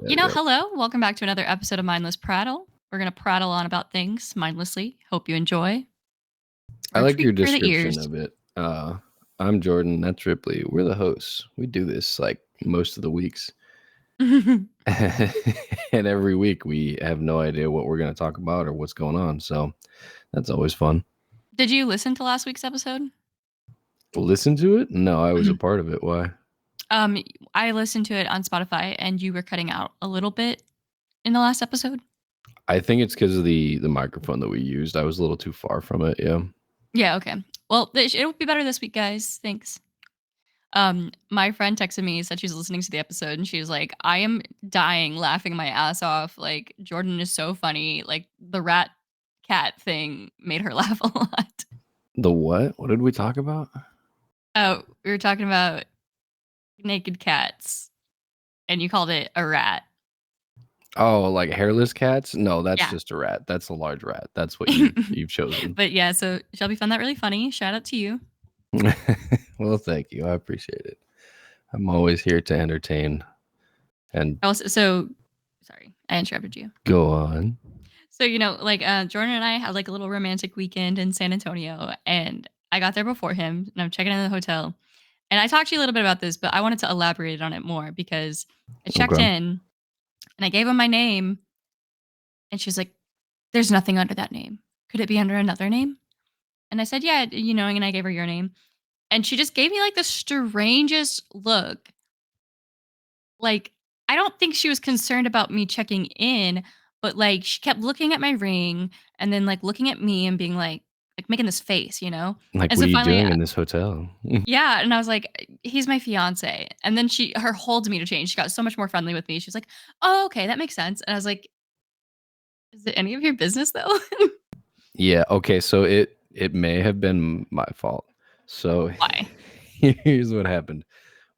There we go. Hello. Welcome back to another episode of Mindless Prattle. We're going to prattle on about things mindlessly. Hope you enjoy. I Or like your treat for the description ears. of it. I'm Jordan. That's Ripley. We're the hosts. We do this like most of the weeks. And every week we have no idea what we're going to talk about or what's going on. So that's always fun. Did you listen to last week's episode? Listen to it? No, I was a part of it. Why? um, I listened to it on Spotify and you were cutting out a little bit in the last episode. I think it's because of the microphone that we used. I was a little too far from it. Yeah. Yeah, okay. Well, it'll be better this week, guys. Thanks. My friend texted me, said she's listening to the episode, and she was like, I am dying laughing my ass off. Like, Jordan is so funny. Like, the rat cat thing made her laugh a lot. The what? What did we talk about? Oh, we were talking about naked cats, and you called it a rat. Oh, like hairless cats? No, that's Yeah. just a rat. That's a large rat. That's what you've chosen. But yeah, so Shelby found that really funny. Shout out to you. Well, thank you. I appreciate it. I'm always here to entertain and Also, sorry, I interrupted you. go on. So, Jordan and I had like a little romantic weekend in San Antonio, and I got there before him, and I'm checking in the hotel. And I talked to you a little bit about this, but I wanted to elaborate on it more because I checked Okay. in and I gave him my name, and she was like, "There's nothing under that name. Could it be under another name?" And I said, "Yeah, and I gave her your name. And she just gave me like the strangest look. Like, I don't think she was concerned about me checking in, but like she kept looking at my ring and then like looking at me and being like making this face, you know? Like, And what so are you finally, doing in this hotel? yeah. And I was like, he's my fiance. And then her whole demeanor changed. She got so much more friendly with me. She was like, oh, okay, that makes sense. And I was like, is it any of your business though? Yeah. Okay. So it may have been my fault. So Why? here's what happened.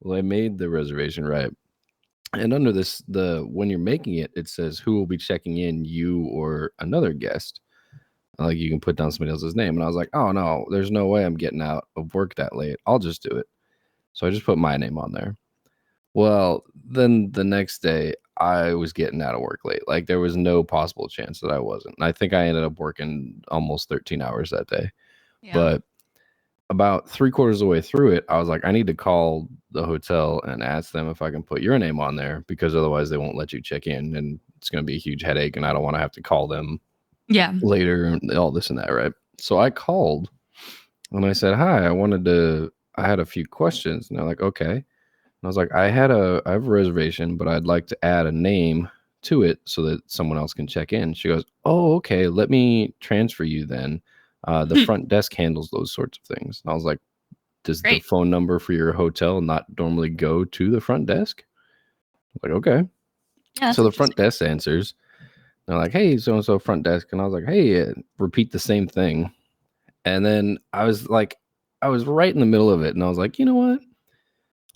Well, I made the reservation, right? And under this, when you're making it, it says who will be checking in, you or another guest. Like you can put down somebody else's name. And I was like, oh no, there's no way I'm getting out of work that late. I'll just do it. So I just put my name on there. Well, then the next day I was getting out of work late. Like there was no possible chance that I wasn't. And I think I ended up working almost 13 hours that day. Yeah. But about 3/4 of the way through it, I was like, I need to call the hotel and ask them if I can put your name on there because otherwise they won't let you check in and it's going to be a huge headache and I don't want to have to call them Yeah. later and all this and that, right? So I called and I said, hi, I had a few questions. And they're like, okay. And I was like, I have a reservation, but I'd like to add a name to it so that someone else can check in. She goes, oh, okay, let me transfer you then. The front desk handles those sorts of things. And I was like, does the Great. phone number for your hotel not normally go to the front desk? I'm like, okay. Yeah, that's So the front interesting. desk answers. They're like, hey, so and so front desk. And I was like, hey, repeat the same thing. And then I was right in the middle of it. And I was like, you know what?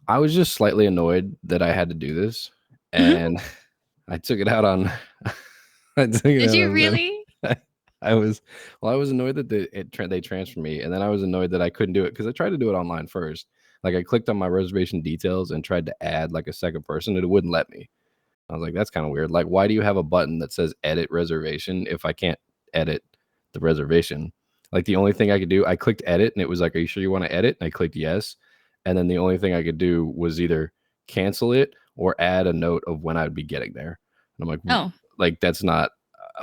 I was just slightly annoyed that I had to do this. And I took it out on Did you them. really? I was annoyed that they transferred me, and then I was annoyed that I couldn't do it because I tried to do it online first. Like I clicked on my reservation details and tried to add like a second person, and it wouldn't let me. I was like, that's kind of weird. Like, why do you have a button that says edit reservation if I can't edit the reservation? Like the only thing I could do, I clicked edit, and it was like, are you sure you want to edit? And I clicked yes, and then the only thing I could do was either cancel it or add a note of when I'd be getting there. And I'm like, Oh. like that's not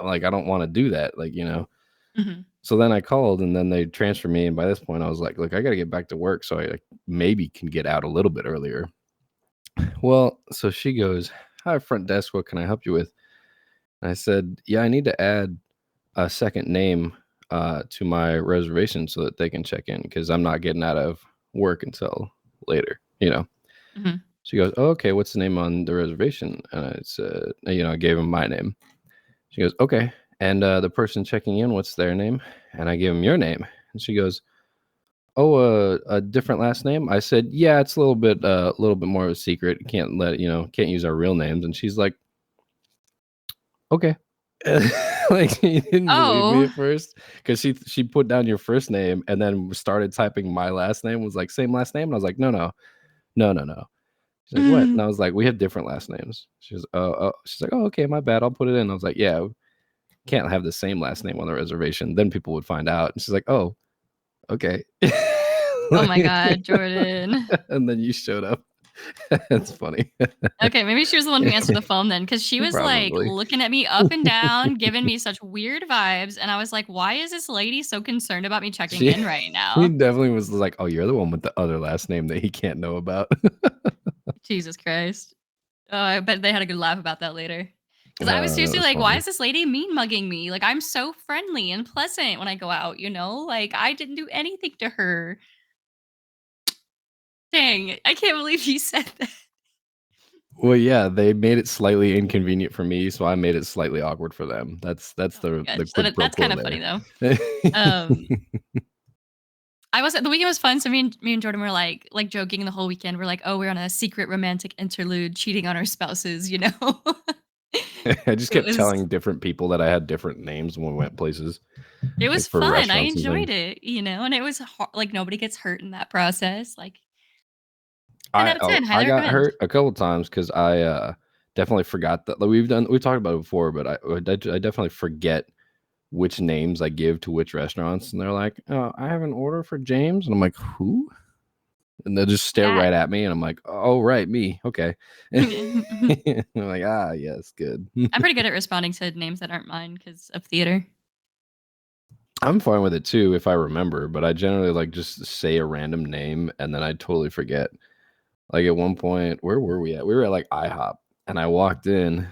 like I don't want to do that, like, you know. Mm-hmm. So then I called and then they transferred me, and by this point I was like, look, I got to get back to work so I like, maybe can get out a little bit earlier. Well, so she goes, hi, front desk, what can I help you with? And I said, yeah, I need to add a second name to my reservation so that they can check in because I'm not getting out of work until later, you know. Mm-hmm. She goes, oh, okay, what's the name on the reservation? And I said, I gave him my name. She goes, okay. And the person checking in, what's their name? And I gave him your name. And she goes, oh, a different last name? I said, yeah, it's a little bit more of a secret. Can't use our real names. And she's like, okay. Like she didn't believe me Oh. at first because she put down your first name and then started typing my last name, was like, same last name. And I was like, no. She's like, "What?" And I was like, "We have different last names." She goes, "Oh." She's like, "Oh, okay, my bad. I'll put it in." I was like, "Yeah, can't have the same last name on the reservation. Then people would find out." And she's like, "Oh, okay." Oh my god, Jordan. And then you showed up. It's funny. Okay, maybe she was the one who answered the phone then, because she was, like, Probably. looking at me up and down, giving me such weird vibes, and I was like, "Why is this lady so concerned about me checking She in right she now?" definitely was like, "Oh, you're the one with the other last name that he can't know about." Jesus Christ. Oh, I bet they had a good laugh about that later. Because I was That seriously was like, "Why funny. is this lady mean mugging me? Like, I'm so friendly and pleasant when I go out, you know? Like, I didn't do anything to her." Dang, I can't believe you said that. Well, yeah, they made it slightly inconvenient for me, so I made it slightly awkward for them. That's Oh my the gosh, quid pro that's quo kinda funny there. though. Um, I was the weekend was fun, so me and Jordan were, like, joking the whole weekend. We're like, "Oh, we're on a secret romantic interlude, cheating on our spouses," you know? I just It kept was telling different people that I had different names when we went places, it like was for fun, I restaurants and enjoyed things. it, you know, and it was like, nobody gets hurt in that process, like, 10 I out of oh, 10, I highly got recommend. hurt a couple times because definitely forgot that like, we've talked about it before, but I definitely forget which names I give to which restaurants, and they're like, "Oh, I have an order for James," and I'm like, "Who?" And they'll just stare That right at me, and I'm like, "Oh, right, me, okay." I'm like, "Ah, yes, good." I'm pretty good at responding to names that aren't mine because of theater. I'm fine with it too if I remember, but I generally like just say a random name and then I totally forget. Like at one point, where were we at? We were at like IHOP, and I walked in,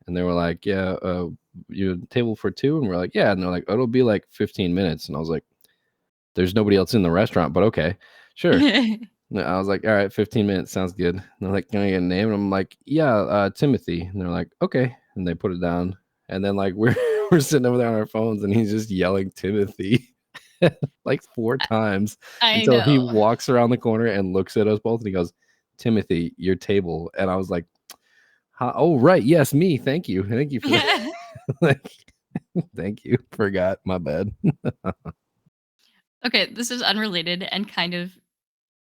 and they were like, "Yeah, you table for two?" And we're like, "Yeah," and they're like, "Oh, it'll be like 15 minutes," and I was like, "There's nobody else in the restaurant, but okay, sure." And I was like, "All right, 15 minutes sounds good." And they're like, "Can I get a name?" And I'm like, "Yeah, Timothy." And they're like, "Okay," and they put it down, and then like we're sitting over there on our phones, and he's just yelling Timothy like four times I until he know. walks around the corner and looks at us both, and he goes, "Timothy, your table." And I was like, "Huh? Oh, right, yes, me. Thank you for that." Like, thank you. Forgot. My bad. Okay, this is unrelated and kind of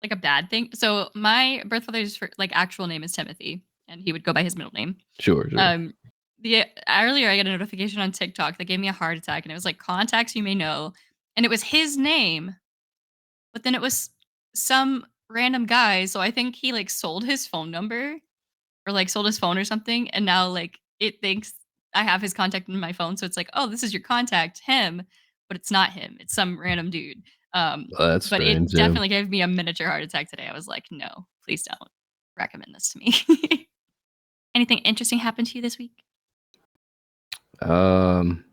like a bad thing. So my birth father's like actual name is Timothy, and he would go by his middle name. Sure, sure. Um, the earlier I got a notification on TikTok that gave me a heart attack, and it was like contacts you may know, and it was his name, but then it was some random guy. So I think he like sold his phone number or like sold his phone or something, and now like it thinks I have his contact in my phone. So it's like, oh, this is your contact, him, but it's not him. It's some random dude. That's But it strange. Yeah. definitely gave me a miniature heart attack today. I was like, no, please don't recommend this to me. Anything interesting happened to you this week? Um,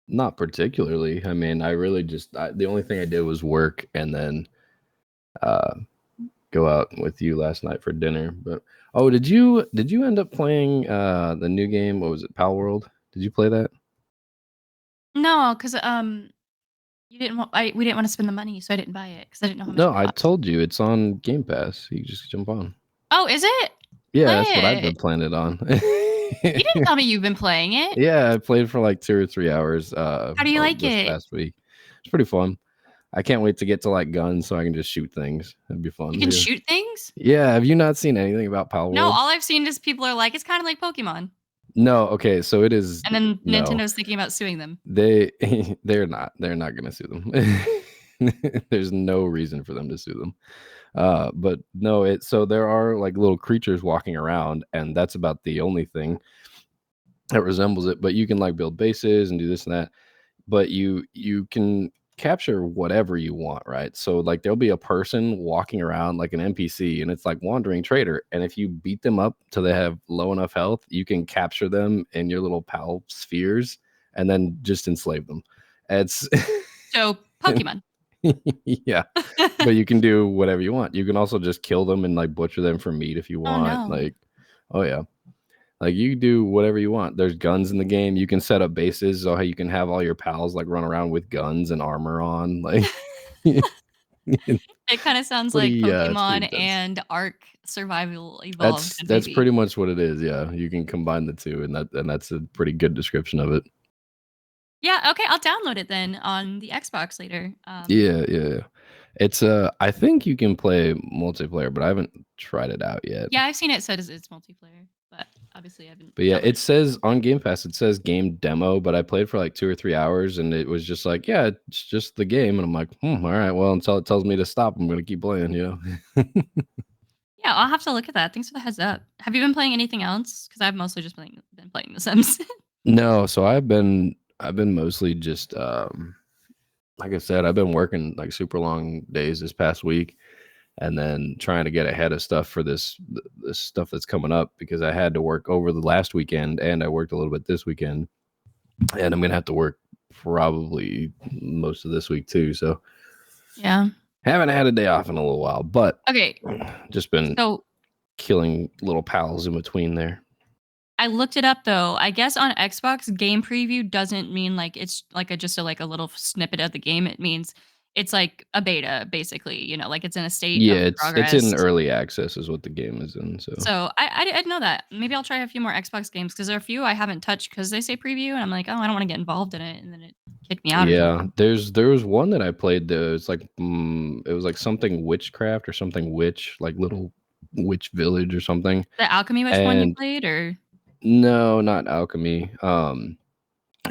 Not particularly. I mean, I really just the only thing I did was work and then uh go out with you last night for dinner. But oh, did you end up playing the new game? What was it? Pal World? Did you play that? No, because you didn't want. We didn't want to spend the money, so I didn't buy it because I didn't know how much No, it I cost. told you it's on Game Pass. You just jump on. Oh, is it Yeah, that's what I've been lit? playing it on. You didn't tell me you've been playing it. Yeah, I played for like 2 or 3 hours How do you like this it? past week. It's pretty fun. I can't wait to get to like guns so I can just shoot things. That'd be You fun can too. shoot things. Yeah, have you not seen anything about Pal No, World? all I've seen is people are like, it's kind of like Pokemon, No, okay, so it is and then no. Nintendo's thinking about suing them. They they're not gonna sue them. There's no reason for them to sue them. But no, so there are like little creatures walking around, and that's about the only thing that resembles it. But you can like build bases and do this and that. But you can capture whatever you want, right? So like there'll be a person walking around like an NPC, and it's like wandering trader. And if you beat them up till they have low enough health, you can capture them in your little pal spheres and then just enslave them. It's So Pokemon. yeah, but you can do whatever you want. You can also just kill them and like butcher them for meat if you Oh want. no. Like, oh yeah. Like you do whatever you want. There's guns in the game. You can set up bases so how you can have all your pals like run around with guns and armor on. Like It kind of sounds like it's pretty Pokemon intense. and Ark Survival Evolved That's and that's baby. pretty much what it is. Yeah, you can combine the two, and that's a pretty good description of it. Yeah, okay, I'll download it then on the Xbox later. Yeah, yeah, yeah. It's I think you can play multiplayer, but I haven't tried it out yet. Yeah, I've seen it said it's multiplayer, but obviously I haven't But yeah, it downloaded it. says on Game Pass, it says game demo, but I played for like 2 or 3 hours and it was just like, yeah, it's just the game. And I'm like, all right, well, until it tells me to stop, I'm gonna keep playing, you know. Yeah, I'll have to look at that. Thanks for the heads up. Have you been playing anything else? Because I've mostly just been playing The Sims. No, so I've been mostly just like I said, I've been working like super long days this past week and then trying to get ahead of stuff for this stuff that's coming up because I had to work over the last weekend and I worked a little bit this weekend and I'm gonna have to work probably most of this week too. So Yeah. haven't had a day off in a little while, but Okay. just been So killing little pals in between there. I looked it up though. I guess on Xbox, game preview doesn't mean like it's like a little snippet of the game. It means it's like a beta, basically. Like it's in a state Yeah, of it's progress. in early access is what the game is in. So So I didn't know that. Maybe I'll try a few more Xbox games because there are a few I haven't touched because they say preview, and I'm like, oh, I don't want to get involved in it, and then it kicked me out or yeah, something. there was one that I played. It's like it was like something witchcraft or something witch, like little witch village or something. The Alchemy Witch one you And played, or no, not alchemy.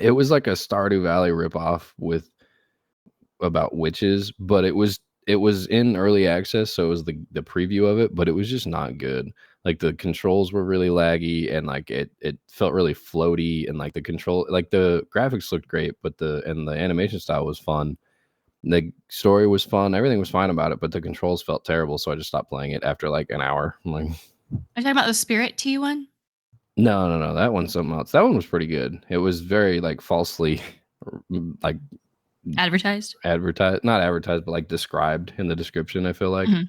It was like a Stardew Valley ripoff with about witches, but it was in early access, so it was the preview of it, but it was just not good. Like the controls were really laggy and like it felt really floaty and like the graphics looked great, but the animation style was fun. The story was fun, everything was fine about it, but the controls felt terrible, so I just stopped playing it after like an hour. I'm like, are you talking about the Spirit Tea one? no, no, no, that one's something else. That one was pretty good. It was very like falsely like Advertised. advertised, not advertised, but like described in the description, I feel like. Mhm.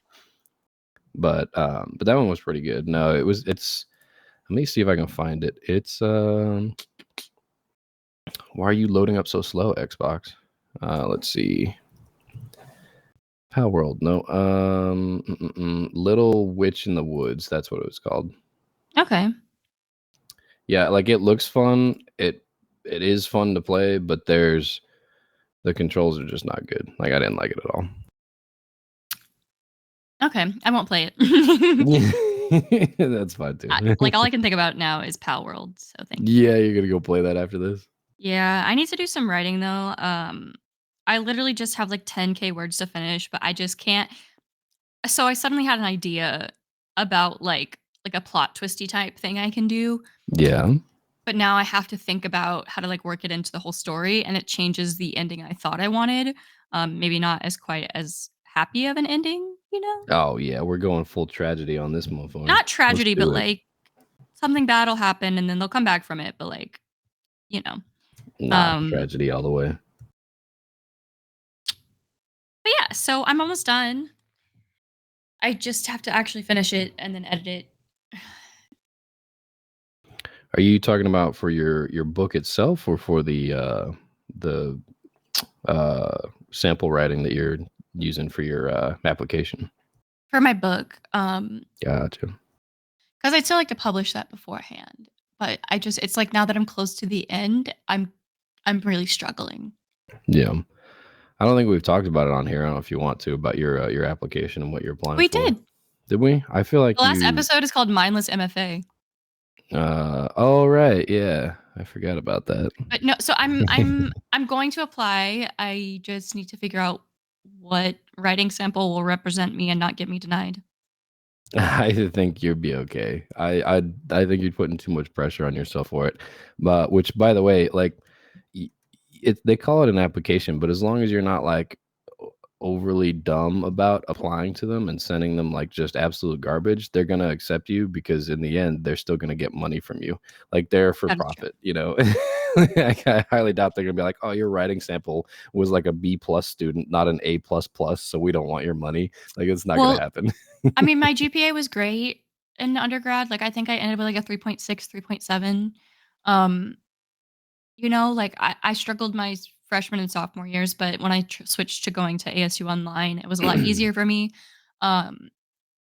But that one was pretty good. No, it's let me see if I can find it. It's why are you loading up so slow, Xbox? Let's see. Pal World. No. Little Witch in the Woods. That's what it was called. Okay. Yeah, like it looks fun. It is fun to play, but the controls are just not good. Like I didn't like it at all. Okay. I won't play it. That's fine too. Like all I can think about now is Pal World. So thank you. Yeah, you're gonna go play that after this. Yeah, I need to do some writing though. I literally just have like 10K words to finish, but I just can't. So I suddenly had an idea about like a plot twisty type thing I can do, Yeah. but now I have to think about how to like work it into the whole story, and it changes the ending I thought I wanted. Maybe not as quite as happy of an ending. Oh yeah, we're going full tragedy on this motherfucker. Not Let's tragedy, but do it. like something bad will happen, and then they'll come back from it. But like you know, Nah, um, tragedy all the way. but yeah. So I'm almost done. I just have to actually finish it and then edit it. Are you talking about for your book itself or for the sample writing that you're using for your application? For my book, Gotcha. because I'd still like to publish that beforehand. But it's like now that I'm close to the end, I'm really struggling. Yeah. I don't think we've talked about it on here. I don't know if you want to about your application and what you're applying We for. did. Did we? I feel like The last you. episode is called Mindless MFA. Oh right, yeah. I forgot about that. But no, so I'm going to apply. I just need to figure out what writing sample will represent me and not get me denied. I think you'd be okay. I think you're putting too much pressure on yourself for it. But which, by the way, like they call it an application, but as long as you're not like overly dumb about applying to them and sending them like just absolute garbage, they're gonna accept you because in the end they're still gonna get money from you. Like they're for That is true. profit, you know. I highly doubt they're gonna be like, oh, your writing sample was like a B+ student, not an A++, so we don't want your money. Like it's not gonna Well, happen. I mean, my GPA was great in undergrad. Like I think I ended with like a 3.6, 3.7. Um, like I struggled my freshman and sophomore years, but when I switched to going to ASU online, it was a lot easier for me. Um,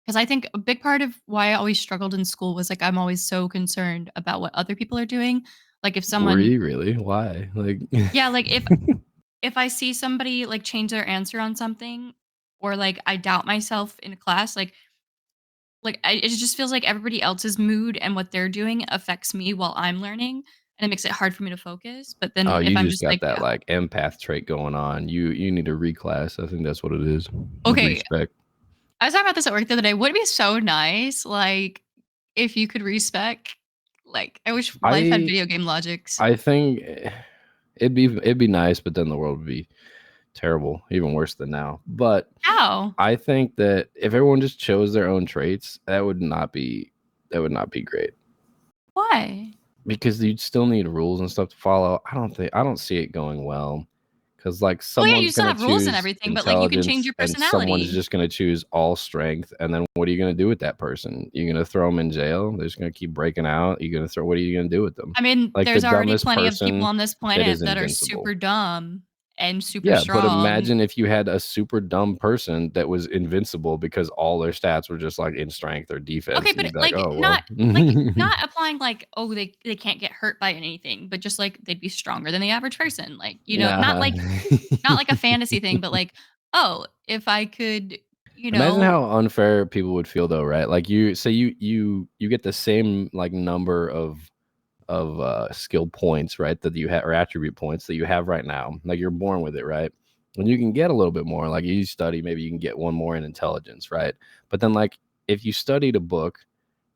because I think a big part of why I always struggled in school was like I'm always so concerned about what other people are doing. Like if Were someone, you really? Why? Like yeah, like if I see somebody like change their answer on something, or like I doubt myself in class, it just feels like everybody else's mood and what they're doing affects me while I'm learning, and it makes it hard for me to focus. But Oh, then if you I'm just just got like, that, like, empath trait going on. You need to reclass. I think that's what it is. okay, Respect. I was talking about this at work the other day. Would it be so nice, like, if you could respec like, I wish life had I video game logics. I think it'd be nice, but then the world would be terrible, even worse than now. But How? I think that if everyone just chose their own traits, that would not be great Why? because you'd still need rules and stuff to follow. I don't see it going well because like Well, yeah, you someone's still gonna have rules and choose everything, but, like, you can change intelligence your and someone's personality. just gonna choose all strength, and then what are you gonna do with that person? You're gonna throw them in jail? They're just gonna keep breaking out? You're gonna throw what are you gonna do with them? I mean, Like the there's already dumbest plenty of people person on this that is planet that are invincible. super dumb and super Yeah, but strong. imagine if you had a super dumb person that was invincible because all their stats were just like in strength or Okay, defense, and but, you'd be like, "Oh, well." not applying, like, "Oh, they can't get hurt by anything," but just, like, they'd be stronger than the average person, like, Yeah. not like a fantasy thing, but, like, "Oh, if I could, you Imagine know." how unfair people would feel though, right? Like you say you get the same like number of skill points, right? That you have or attribute points that you have right now. Like you're born with it, right? And you can get a little bit more. Like you study, maybe you can get one more in intelligence, right? But then like if you studied a book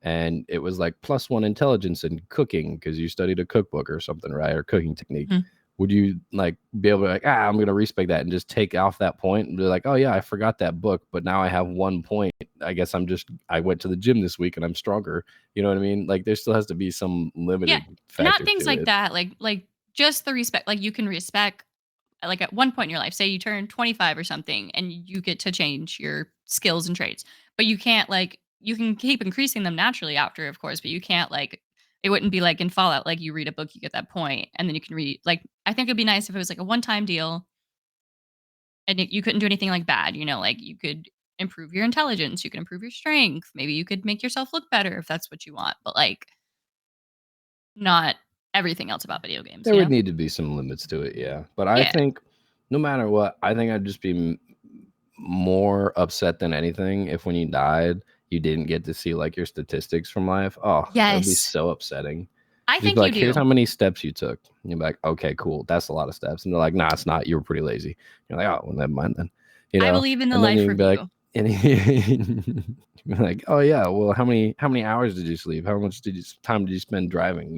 and it was like plus one intelligence in cooking because you studied a cookbook or something, right? Or cooking technique. Mhm. Would you like be able to like, I'm gonna respect that and just take off that point and be like, oh yeah, I forgot that book, but now I have 1 point. I guess I went to the gym this week and I'm stronger. You know what I mean? Like there still has to be some Yeah, limited not factor things to like it. that, just the respect, like, you can respect, like, at one point in your life, say you turn 25 or something, and you get to change your skills and traits, but you can't, you can keep increasing them naturally after, of course, but you can't, it wouldn't be like in Fallout, like, you read a book, you get that point, and then you can read, I think it'd be nice if it was, like, a one-time deal, and you couldn't do anything, like, bad, like, you could improve your intelligence, you could improve your strength, maybe you could make yourself look better if that's what you want, but, not everything else about video games, There you would know? need to be some limits to it, yeah. But I Yeah. think no matter what, I think I'd just be more upset than anything if when you died, you didn't get to see like your statistics from life. Oh, that would be Yes. so upsetting. I Just be think you like, here's do. how many steps you took. And you're like, okay, cool. That's a lot of steps. And they're like, nah, it's not. You were pretty lazy. You're like, oh, well, never mind then. You I know? believe in the And then you life can be like, review. and you're like, oh yeah, well, how many hours did you sleep? How much time did you spend driving?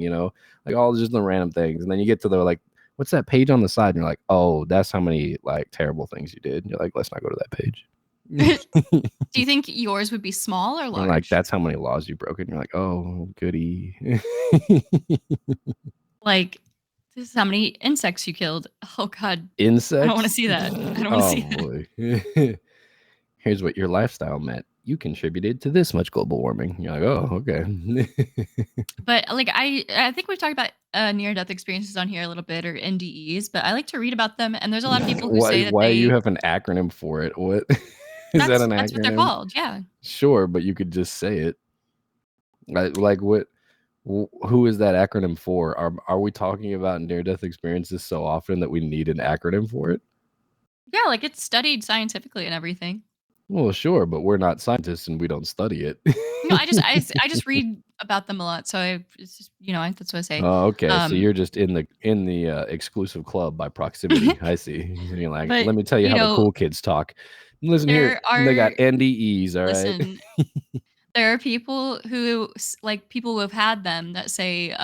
Like all just the random things. And then you get to the like, what's that page on the side? And you're like, oh, that's how many like terrible things you did. And you're like, let's not go to that page. Do you think yours would be small or And like large? that's how many laws you broke. And you're like, oh, goody. Like, this is how many insects you killed. Oh god, I don't wanna Insects? see that. I don't wanna Oh see that. boy. Here's what your lifestyle meant. You contributed to this much global warming. You're like, oh, okay. But, I think we've talked about, near-death experiences on here a little bit or NDEs, but I like to read about them, and there's a lot of people who why say that why you they have an acronym for it? What is that an that's what they're acronym? called, yeah. Sure, but you could just say it. Like what who is that acronym for? Are we talking about near death experiences so often that we need an acronym for it? Yeah, like, it's studied scientifically and everything. Well, sure, but we're not scientists and we don't study it. No, I just read about them a lot, so it's just, that's what I say. Oh, okay. So Um, you're just in the exclusive club by proximity. I see. And you're like, but, let me tell you you how the know, cool kids talk. Listen here, there they got are NDEs, all right? listen, there are people who people who have had them that say,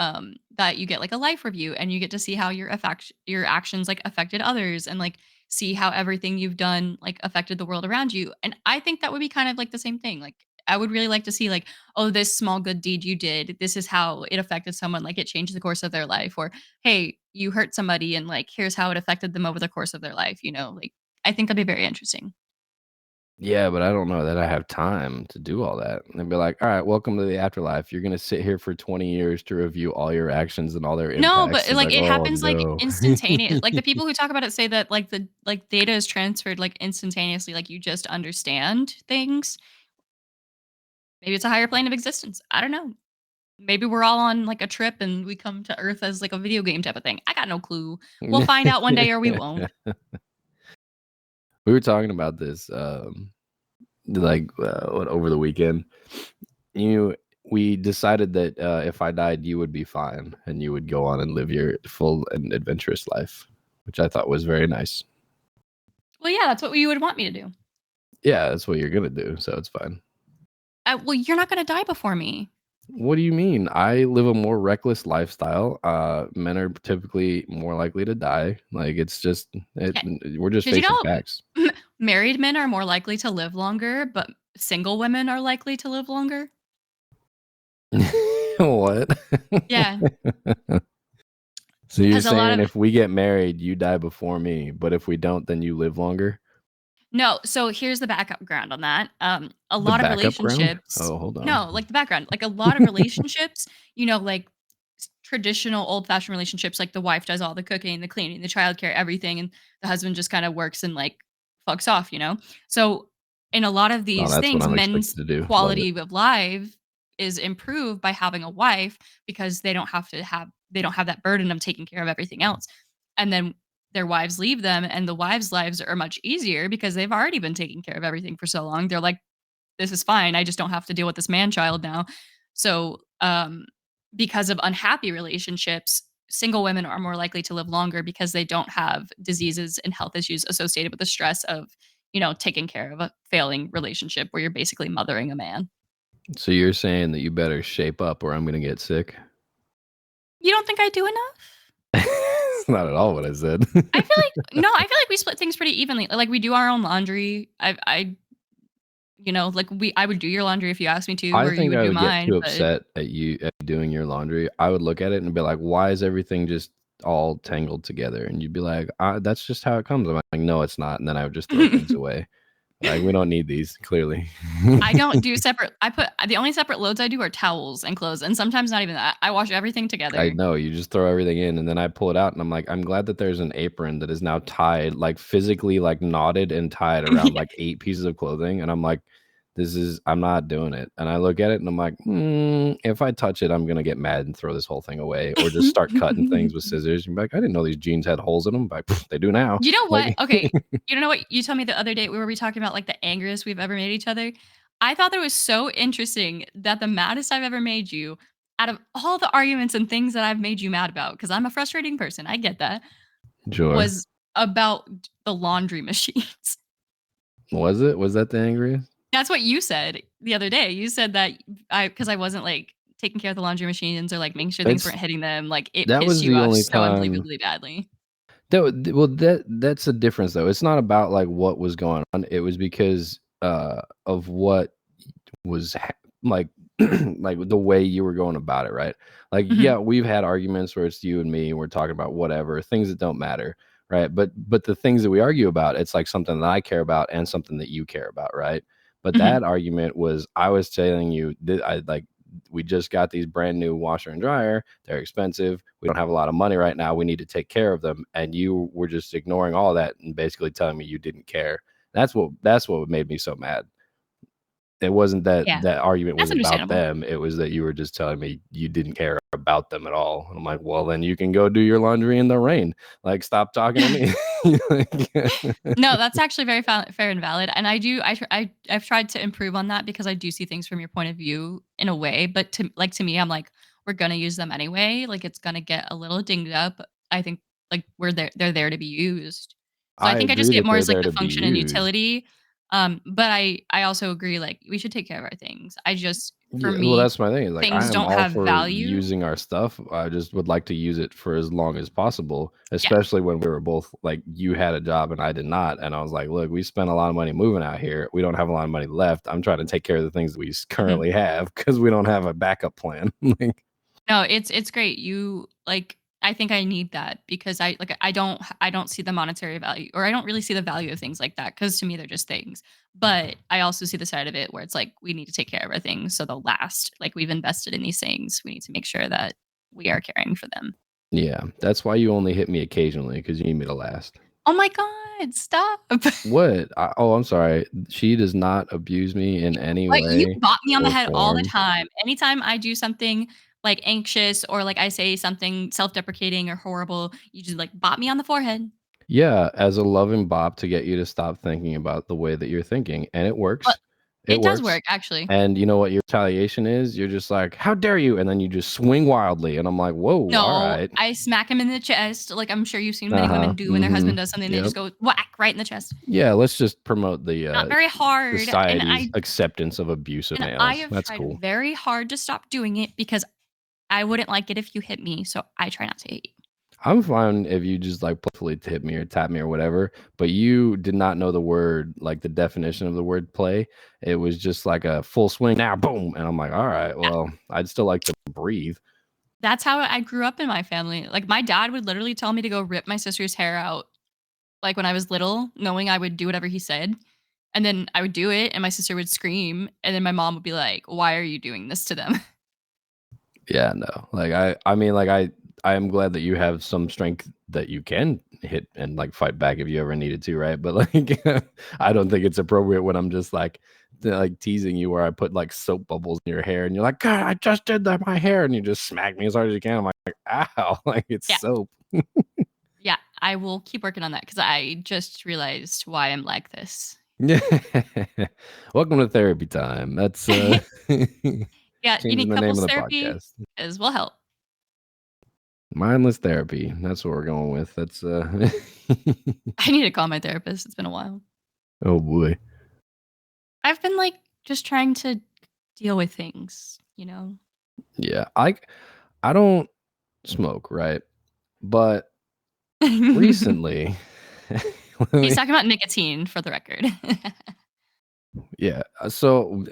that you get, like, a life review, and you get to see how your actions, affected others, and, see how everything you've done, affected the world around you, and I think that would be kind of, like, the same thing, I would really like to see, "Oh, this small good deed you did, this is how it affected someone, it changed the course of their life," or, "Hey, you hurt somebody, and, here's how it affected them over the course of their life," I think that'd be very interesting. Yeah, but I don't know that I have time to do all that. And be like, all right, welcome to the afterlife. You're gonna sit here for 20 years to review all your actions and all their No, but, impacts. It's like, it oh happens, no. instantaneous, the people who talk about it say that, the data is transferred, instantaneously, you just understand things. Maybe it's a higher plane of existence. I don't know. Maybe we're all on, a trip and we come to Earth as, a video game type of thing. I got no clue. We'll find out one day or we won't. We were talking about this, like, what, over the weekend. You We decided that, if I died, you would be fine, and you would go on and live your full and adventurous life, which I thought was very nice. Well, yeah, that's what you would want me to do. Yeah, that's what you're gonna do, so it's fine. Well, you're not gonna die before me. What do you mean? I live a more reckless lifestyle. Men are typically more likely to die. Like, it's just it. Yeah, We're just did you facing know facts. married men are more likely to live longer, but single women are likely to live longer? What? Yeah, So you're because a lot saying of if we get married, you die before me, but if we don't, then you live longer? no, so here's the background on that. A The lot of backup ground? relationships Oh, hold on. no, like the background, like a lot of relationships, like traditional old-fashioned relationships, like the wife does all the cooking, the cleaning, the childcare, everything, and the husband just kind of works and like fucks off. So in a lot of Well, these that's what things, I'm expected men's to do. Love it. quality of life is improved by having a wife because they don't have that burden of taking care of everything else. And then their wives leave them and the wives' lives are much easier because they've already been taking care of everything for so long. They're like, this is fine. I just don't have to deal with this man child now. So, because of unhappy relationships, single women are more likely to live longer because they don't have diseases and health issues associated with the stress of, taking care of a failing relationship where you're basically mothering a man. So you're saying that you better shape up or I'm gonna get sick? You don't think I do enough? It's not at all what I said. I feel like no, I feel like we split things pretty evenly. Like we do our own laundry. I would do your laundry if you asked me to, I or you think would I do would get mine. too But upset at doing your laundry. I would look at it and be like, "Why is everything just all tangled together?" And you'd be like, "That's just how it comes." I'm like, "No, it's not." And then I would just throw things away. Like, we don't need these, clearly. I don't do separate. The only separate loads I do are towels and clothes, and sometimes not even that. I wash everything I together. know, you just throw everything in, and then I pull it out, and I'm like, "I'm glad that there's an apron that is now tied, like, physically, like, knotted and tied around, like, 8 pieces of clothing," and I'm like, I'm not doing it." And I look at it, and I'm like, if I touch it, I'm gonna get mad and throw this whole thing away, or just start cutting things with scissors, and be like, "I didn't know these jeans had holes in them." Like, "They do now." You know what? Like, Okay, you know what? You told me the other day we were talking about like the angriest we've ever made each other. I thought that was so interesting that the maddest I've ever made you, out of all the arguments and things that I've made you mad about, because I'm a frustrating person, I get that, sure. was about the laundry machines. Was it? Was that the angriest? That's what you said the other day. You said that because I wasn't like taking care of the laundry machines or like making sure things It's weren't hitting them, like it That pissed was you the off only so time. unbelievably badly. That's a difference, though. It's not about, like, what was going on. It was because, of what was like like the way you were going about it, right? Like, Mhm, yeah, we've had arguments where it's you and me, and we're talking about whatever, things that don't matter, right? But the things that we argue about, it's like something that I care about and something that you care about, right? But mhm. that argument was, I was telling you that I like we just got these brand new washer and dryer. They're expensive. We don't have a lot of money right now. We need to take care of them. And you were just ignoring all that and basically telling me you didn't care. That's what made me so mad. It wasn't that Yeah, that argument was that's about understandable. them. It was that you were just telling me you didn't care about them at all. I'm like, well, then you can go do your laundry in the rain. Like, stop talking to me. Like, No, that's actually very fair and valid, and I've tried to improve on that because I do see things from your point of view in a way, but to me, I'm like, "We're gonna use them anyway, like, it's gonna get a little dinged up." I think, like, they're there to be used. So I I think I just agree see it that more they're as, like, there the to be function and used. utility, but I also agree, like, we should take care of our things. I just for Yeah, well, me, that's my thing. Is like, I things am don't all have for value. using our stuff. I just would like to use it for as long as possible, Yeah, especially when we were both like, you had a job and I did not. And I was like, look, we spent a lot of money moving out here. We don't have a lot of money left. I'm trying to take care of the things that we mhm. currently have because we don't have a backup plan. Like, No, it's great. I think I need that because I don't see the monetary value or I don't really see the value of things like that because to me they're just things. But I also see the side of it where it's like we need to take care of our things so they'll last. Like we've invested in these things. We need to make sure that we are caring for them. yeah, that's why you only hit me occasionally because you need me to last. Oh my god, stop. What? I'm sorry. She does not abuse me in any Like you way bop me on the or head all the form. time. Anytime I do something like anxious or like I say something self-deprecating or horrible, you just like bop me on the forehead. Yeah, as a loving bop to get you to stop thinking about the way that you're thinking, and it But works. It it does works. work, actually. And you know what your retaliation is? You're just like, "How dare you?" And then you just swing wildly, and I'm like, "Whoa, No, alright." I smack him in the chest, like I'm sure you've seen many Uh-huh, women do when their husband mhm, does something, they yep. just go whack right in the chest. Yeah, let's just promote Not very hard, and society's acceptance of abusive I males. have That's tried cool. very hard to stop doing it because I wouldn't like it if you hit me, so I try not to hit you. I'm fine if you just, like, playfully hit me or tap me or whatever, but you did not know the word, like, the definition of the word play. It was just like a full swing, now boom, and I'm like, "Alright, Yeah, well, I'd still like to breathe." that's how I grew up in my family. Like, my dad would literally tell me to go rip my sister's hair out, like, when I was little, knowing I would do whatever he said, and then I would do it, and my sister would scream, and then my mom would be like, "Why are you doing this to them?" Yeah, no. Like, I mean, like, I am glad that you have some strength that you can hit and, like, fight back if you ever needed to, right? But, like, I don't think it's appropriate when I'm just, like, teasing you where I put, like, soap bubbles in your hair, and you're like, "God, I just did that my hair," and you just smack me as hard as you can. I'm like, "Ow," like, it's Yeah. soap. Yeah, I will keep working on that because I just realized why I'm like this. Yeah. Welcome to therapy time. That's, Yeah, you changing need the name of couples the therapy? podcast. As will help. Mindless therapy. That's what we're going with. That's, I need to call my therapist, it's been a while. oh boy. I've been, like, just trying to deal with things, you know? Yeah. I don't smoke, right? But He's recently, let me talking about nicotine for the record. yeah, so,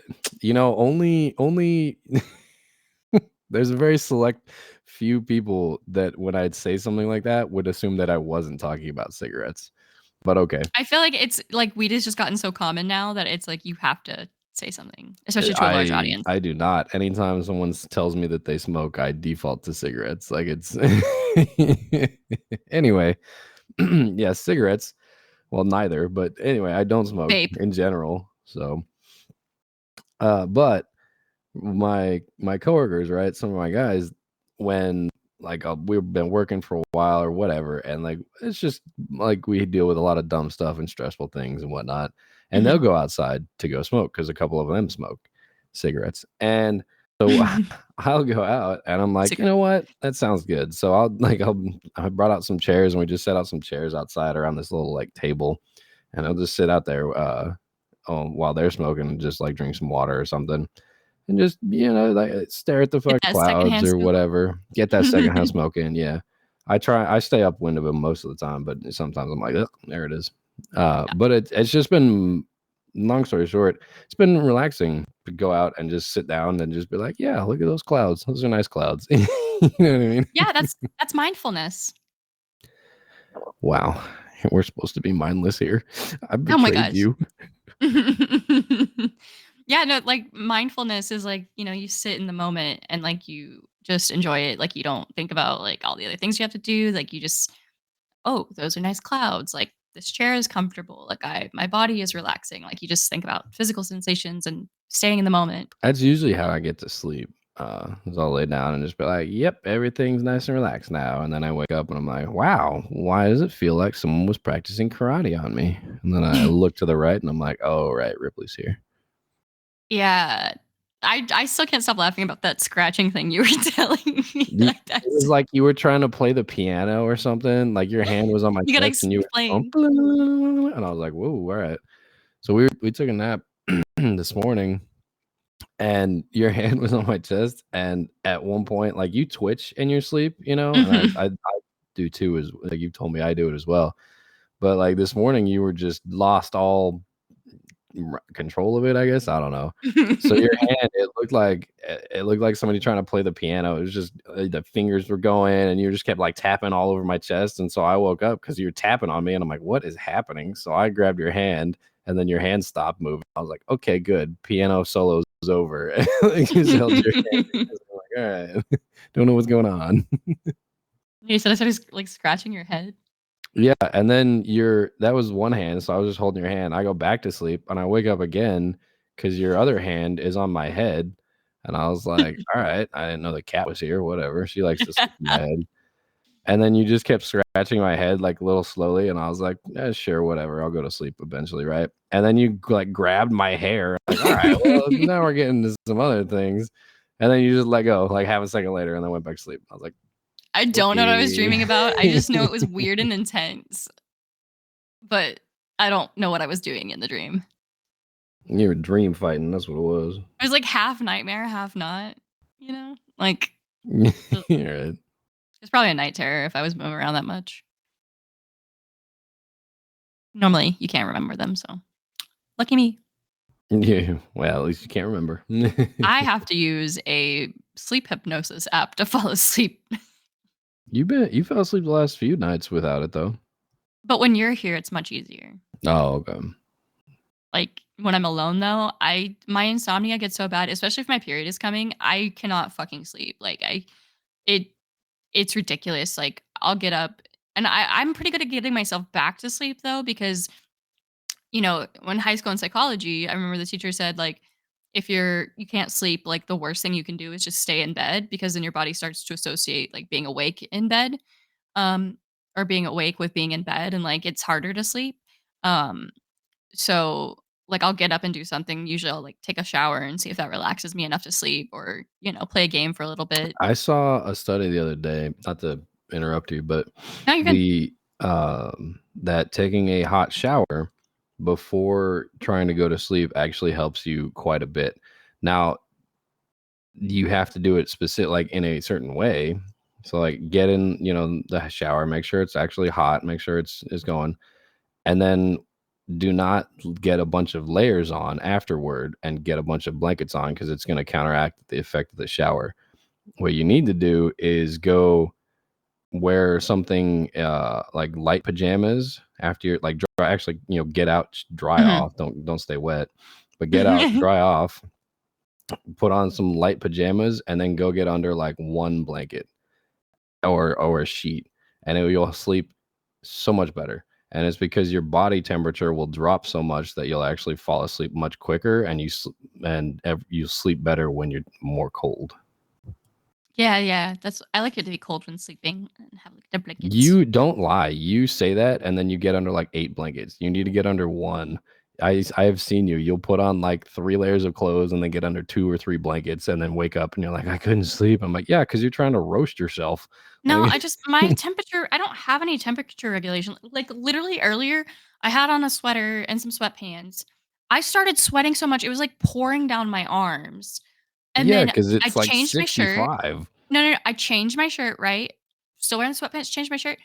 only there's a very select few people that when I'd say something like that would assume that I wasn't talking about cigarettes, but okay. I feel like it's like weed has just gotten so common now that it's like you have to say something, Uh, especially to a large I audience. I do not. Anytime someone tells me that they smoke, I default to cigarettes, like, it's anyway, yeah, cigarettes, well, neither, but anyway, I don't smoke Vape. in general, so, but my coworkers, right? Some of my guys, when like we've been working for a while or whatever, and like it's just like we deal with a lot of dumb stuff and stressful things and whatnot, and they'll Mhm. go outside to go smoke because a couple of them smoke cigarettes, and so I'll go out and I'm like, you Cigarette. know what, that sounds good. So I brought out some chairs and we just set out some chairs outside around this little like table, and I'll just sit out there while they're smoking and just like drink some water or something and just, like, stare at the Get fucking that clouds secondhand or smoke. whatever. Get that secondhand smoke in, yeah. I stay upwind of 'em most of the time, but sometimes I'm like, "Ugh, there it is." Yeah. But it's just been long story short, it's been relaxing to go out and just sit down and just be like, "Yeah, look at those clouds. Those are nice clouds." You know what I mean? Yeah, that's mindfulness. Wow. We're supposed to be mindless here. I Oh my betrayed gosh. you. Yeah, no, like, mindfulness is, like, you sit in the moment and, like, you just enjoy it, like, you don't think about, like, all the other things you have to do, like, you just, "Oh, those are nice clouds," like, "This chair is comfortable," like, "I my body is relaxing," like, you just think about physical sensations and staying in the moment. That's usually how I get to sleep. Is I'll lay down and just be like, "Yep, everything's nice and relaxed now." And then I wake up and I'm like, "Wow, why does it feel like someone was practicing karate on me?" And then I look to the right and I'm like, "Oh, right, Ripley's here." Yeah. I still can't stop laughing about that scratching thing you were telling me, You, like, it was that's like you were trying to play the piano or something. Like your hand was on my you gotta chest and you were going, explain. and I was like, "Whoa, all right." So we took a nap this morning and your hand was on my chest, and at one point, like, you twitch in your sleep, and Mhm. I do too, as like, you've told me I do it as well, but, like, this morning, you were just lost all control of it, I guess, I don't know. So your hand, it looked like somebody trying to play the piano. It was just, the fingers were going, and you just kept, like, tapping all over my chest, and so I woke up because you were tapping on me, and I'm like, "What is happening?" So I grabbed your hand, and then your hand stopped moving. I was like, "Okay, good. Piano solo's over." Like, you just held your hand. I was like, "Alright. Don't know what's going on." You said I started, like, scratching your head? Yeah, and then that was one hand, so I was just holding your hand. I go back to sleep, and I wake up again because your other hand is on my head, and I was like, "Alright, I didn't know the cat was here, whatever. She likes to sleep on my head." And then you just kept scratching my head like a little slowly, and I was like, sure, whatever. I'll go to sleep eventually, right? And then you like grabbed my hair, like, all right, well, now we're getting to some other things. And then you just let go, like half a second later, and then went back to sleep. I was like, I don't know what I was okay. dreaming about. I just know it was weird and intense, but I don't know what I was doing in the dream. You were dream fighting. That's what it was. It was like half nightmare, half not, Like, ugh. Right. It's probably a night terror if I was moving around that much. Normally, you can't remember them, so lucky me. Yeah. Well, at least you can't remember. I have to use a sleep hypnosis app to fall asleep. You fell asleep the last few nights without it though. But when you're here, it's much easier. Oh, okay. Like, when I'm alone, though, my insomnia gets so bad, especially if my period is coming, I cannot fucking sleep. It it's ridiculous. Like, I'll get up and I'm pretty good at getting myself back to sleep, though, because, when high school in psychology, I remember the teacher said, like, if you can't sleep, like, the worst thing you can do is just stay in bed because then your body starts to associate, like, being awake in bed, um, or being awake with being in bed, and, like, it's harder to sleep. Um, so, like, I'll get up and do something. Usually, I'll, like, take a shower and see if that relaxes me enough to sleep or, play a game for a little bit. I saw a study the other day, not to interrupt you, but No, you're good. the that taking a hot shower before trying to go to sleep actually helps you quite a bit. Now, you have to do it specific like in a certain way. So like get in, the shower, make sure it's actually hot, make sure it's going, and then do not get a bunch of layers on afterward and get a bunch of blankets on because it's going to counteract the effect of the shower. What you need to do is go wear something like light pajamas after you're like dry, actually, get out, dry Mhm. off, don't stay wet, but get out, dry off, put on some light pajamas, and then go get under like one blanket or a sheet, and you'll sleep so much better. And it's because your body temperature will drop so much that you'll actually fall asleep much quicker, and you sleep better when you're more cold. Yeah, yeah, I like it to be cold when sleeping and have, like, the blankets. You don't lie. You say that, and then you get under like 8 blankets. You need to get under 1. I have seen you. You'll put on like 3 layers of clothes and then get under 2 or 3 blankets and then wake up and you're like, "I couldn't sleep." I'm like, "Yeah, because 'cause you're trying to roast yourself." No, Like, my temperature I don't have any temperature regulation. Like, literally earlier, I had on a sweater and some sweatpants. I started sweating so much, it was, like, pouring down my arms, and yeah, then because I it's like changed my shirt. 65. No, no, no, I changed my shirt, right? Still wearing the sweatpants, changed my shirt.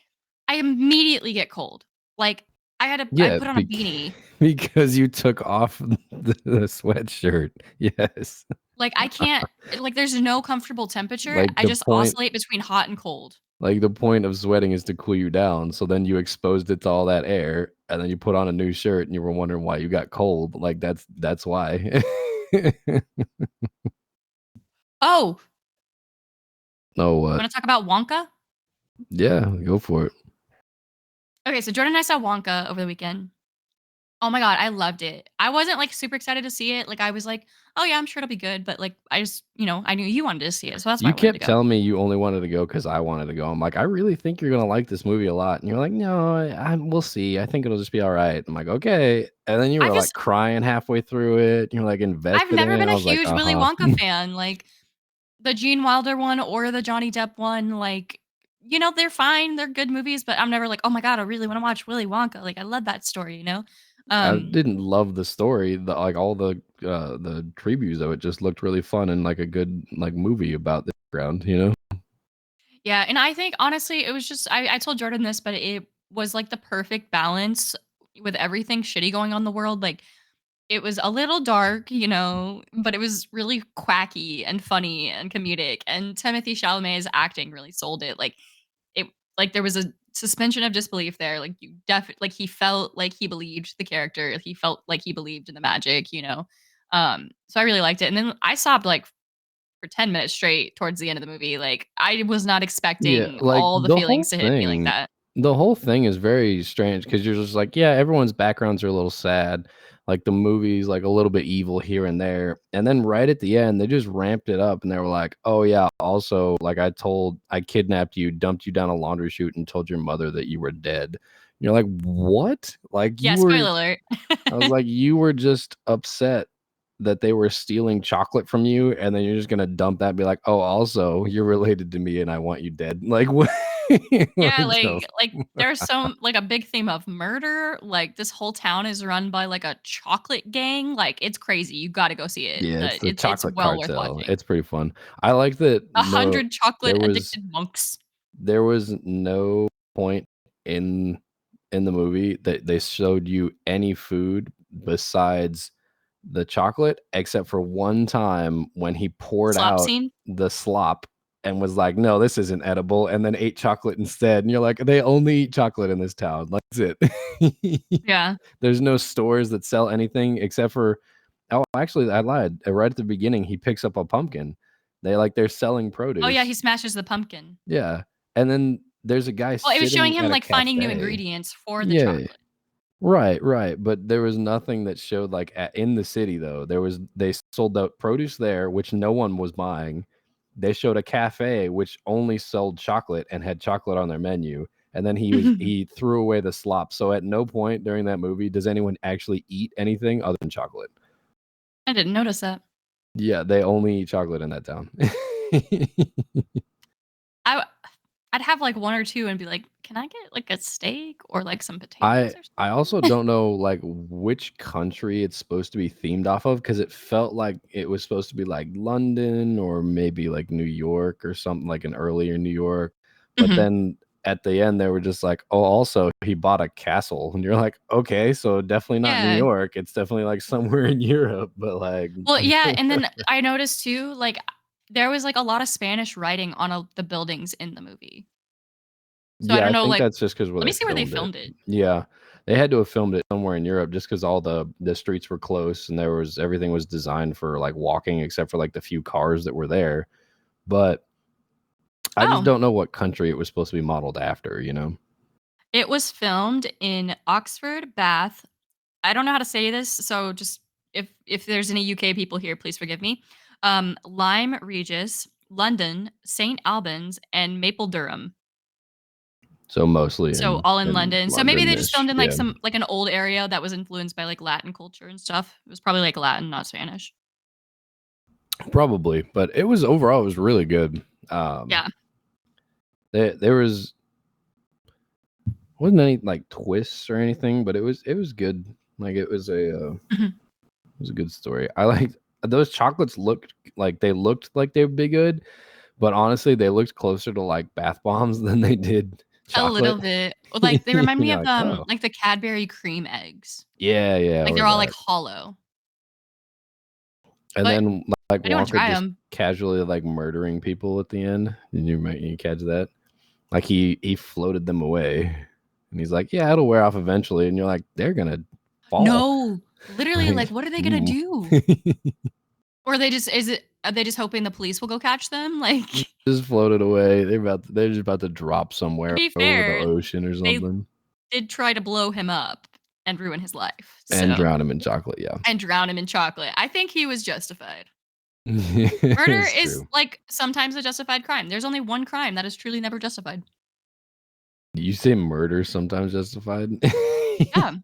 I immediately get cold. Like, I Yeah, put on a beanie. because you took off the sweatshirt. Yes. Like, I can't like, there's no comfortable temperature. Like I the just point oscillate between hot and cold. like the point of sweating is to cool you down. So then you exposed it to all that air and then you put on a new shirt and you were wondering why you got cold. Like that's why. Oh, Oh you what? wanna talk about Wonka? Yeah, go for it. Okay, so Jordan and I saw Wonka over the weekend. Oh my god, I loved it. I wasn't, like, super excited to see it. Like, I was like, "Oh, yeah, I'm sure it'll be good," but, like, I just I knew you wanted to see it, so that's why You I wanted to kept go. telling me you only wanted to go because I wanted to go. I'm like, I really think you're gonna like this movie a lot. And you're like, no, we'll see. I think it'll just be all right. I'm like, okay. And then you I were like just crying halfway through it. You're like I've invested in never it. been I a was like, huge Willy uh-huh. Wonka fan, like, the Gene Wilder one or the Johnny Depp one, like, they're fine, they're good movies, but I'm never like, "Oh my god, I really wanna watch Willy Wonka." Like, I love that story? I Um, didn't love the story. Like all the previews of it just looked really fun and like a good like movie about the ground. yeah, and I think honestly, it was just I told Jordan this, but it was, like, the perfect balance with everything shitty going on in the world, like, it was a little dark, but it was really quacky and funny and comedic, and Timothy Chalamet's acting really sold it, it like, there was a suspension of disbelief there, like, like, he felt like he believed the character, he felt like he believed in the magic? So I really liked it, and then I sobbed, like, for 10 minutes straight towards the end of the movie, like, I was not Yeah, expecting like all the the whole feelings to hit me like thing that. The whole thing is very strange because you're just like, yeah, everyone's backgrounds are a little sad. Like the movie's like a little bit evil here and there. And then right at the end, they just ramped it up and they were like, oh, yeah, also, like I kidnapped you, dumped you down a laundry chute and told your mother that you were dead. And you're like, what? Like Yeah, spoiler alert. I was like, you were just upset that they were stealing chocolate from you, and then you're just gonna dump that and be like, oh, also, you're related to me and I want you dead. Like what? What Yeah, the like there's some like a big theme of murder. Like this whole town is run by like a chocolate gang. Like it's crazy. You got to go see it. Yeah, it's the It's chocolate well worth cartel. watching. It's pretty fun. I like that A no hundred chocolate there was addicted monks. there was no point in the movie that they showed you any food besides the chocolate, except for one time when he poured Slop out scene. the slop and was like, "No, this isn't edible," and then ate chocolate instead. And you're like, "They only eat chocolate in this town. Like, that's it." Yeah. There's no stores that sell anything except for. Oh, actually, I lied. Right at the beginning, he picks up a pumpkin. They're selling Oh yeah, he produce. smashes the pumpkin. Yeah, and then there's a guy Well, it was showing sitting him at a like finding new cafe. ingredients for the Yeah, chocolate. right, right, but there was nothing that showed, like, in the city, though. They sold the produce there, which no one was buying. They showed a cafe which only sold chocolate and had chocolate on their menu, and then he threw away the slop, so at no point during that movie does anyone actually eat anything other than chocolate. I didn't notice that. Yeah, they only eat chocolate in that town. I I'd have like one or two and be like, "Can I get like a steak or like some I potatoes or I something?" also don't know, like, which country it's supposed to be themed off of because it felt like it was supposed to be, like, London or maybe, like, New York or something like an earlier New York, but Mhm. then at the end, they were just like, "Oh, also, he bought a castle," and you're like, "Okay, so definitely not New Yeah. York, it's definitely, like, somewhere in Europe," but, like Well, yeah, and then I noticed too, like there was like a lot of Spanish writing on the buildings in the movie. So I Yeah, don't I know, think like that's just because where let me they see where they filmed it. filmed it. Yeah. They had to have filmed it somewhere in Europe just because all the streets were close and everything was designed for, like, walking except for, like, the few cars that were there, but I just Oh, don't know what country it was supposed to be modeled after, you know? it was filmed in Oxford, Bath. I don't know how to say this, so just if there's any UK people here, please forgive me. Lyme Regis, London, St Albans, and Maple Durham. So, mostly So all in in London. So maybe they just London-ish, filmed in like yeah. some like an old area that was influenced by like Latin culture and stuff. It was probably like Latin, not Spanish. Probably, but it was really good. Yeah. There wasn't any, like, twists or anything, but it was good. Like, Mhm. it was a good story. I like those chocolates looked like they would be good, but honestly, they looked closer to, like, bath bombs than they did A little chocolate. bit. Like they remind me You're of like, "Oh." like the Cadbury cream eggs. Yeah, yeah, Like or they're all like that. hollow. And But then, like, I do want to Wonka try just them. casually, like, murdering people at the end. Did you catch that? Like, he floated them away, and he's like, "Yeah, it'll wear off eventually," and you're like, "They're gonna fall." No. Literally, Like, like what are they gonna ooh. do? Or they just is it are they just hoping the police will go catch them? Like Just floated away. They're just about to drop to somewhere be over the fair, ocean or they something did try to blow him up and ruin his life. and So drown him in chocolate, yeah. and drown him in chocolate. I think he was justified. Murder It's is, true. like, sometimes a justified crime. There's only one crime that is truly never justified. You say murder sometimes justified? Yeah.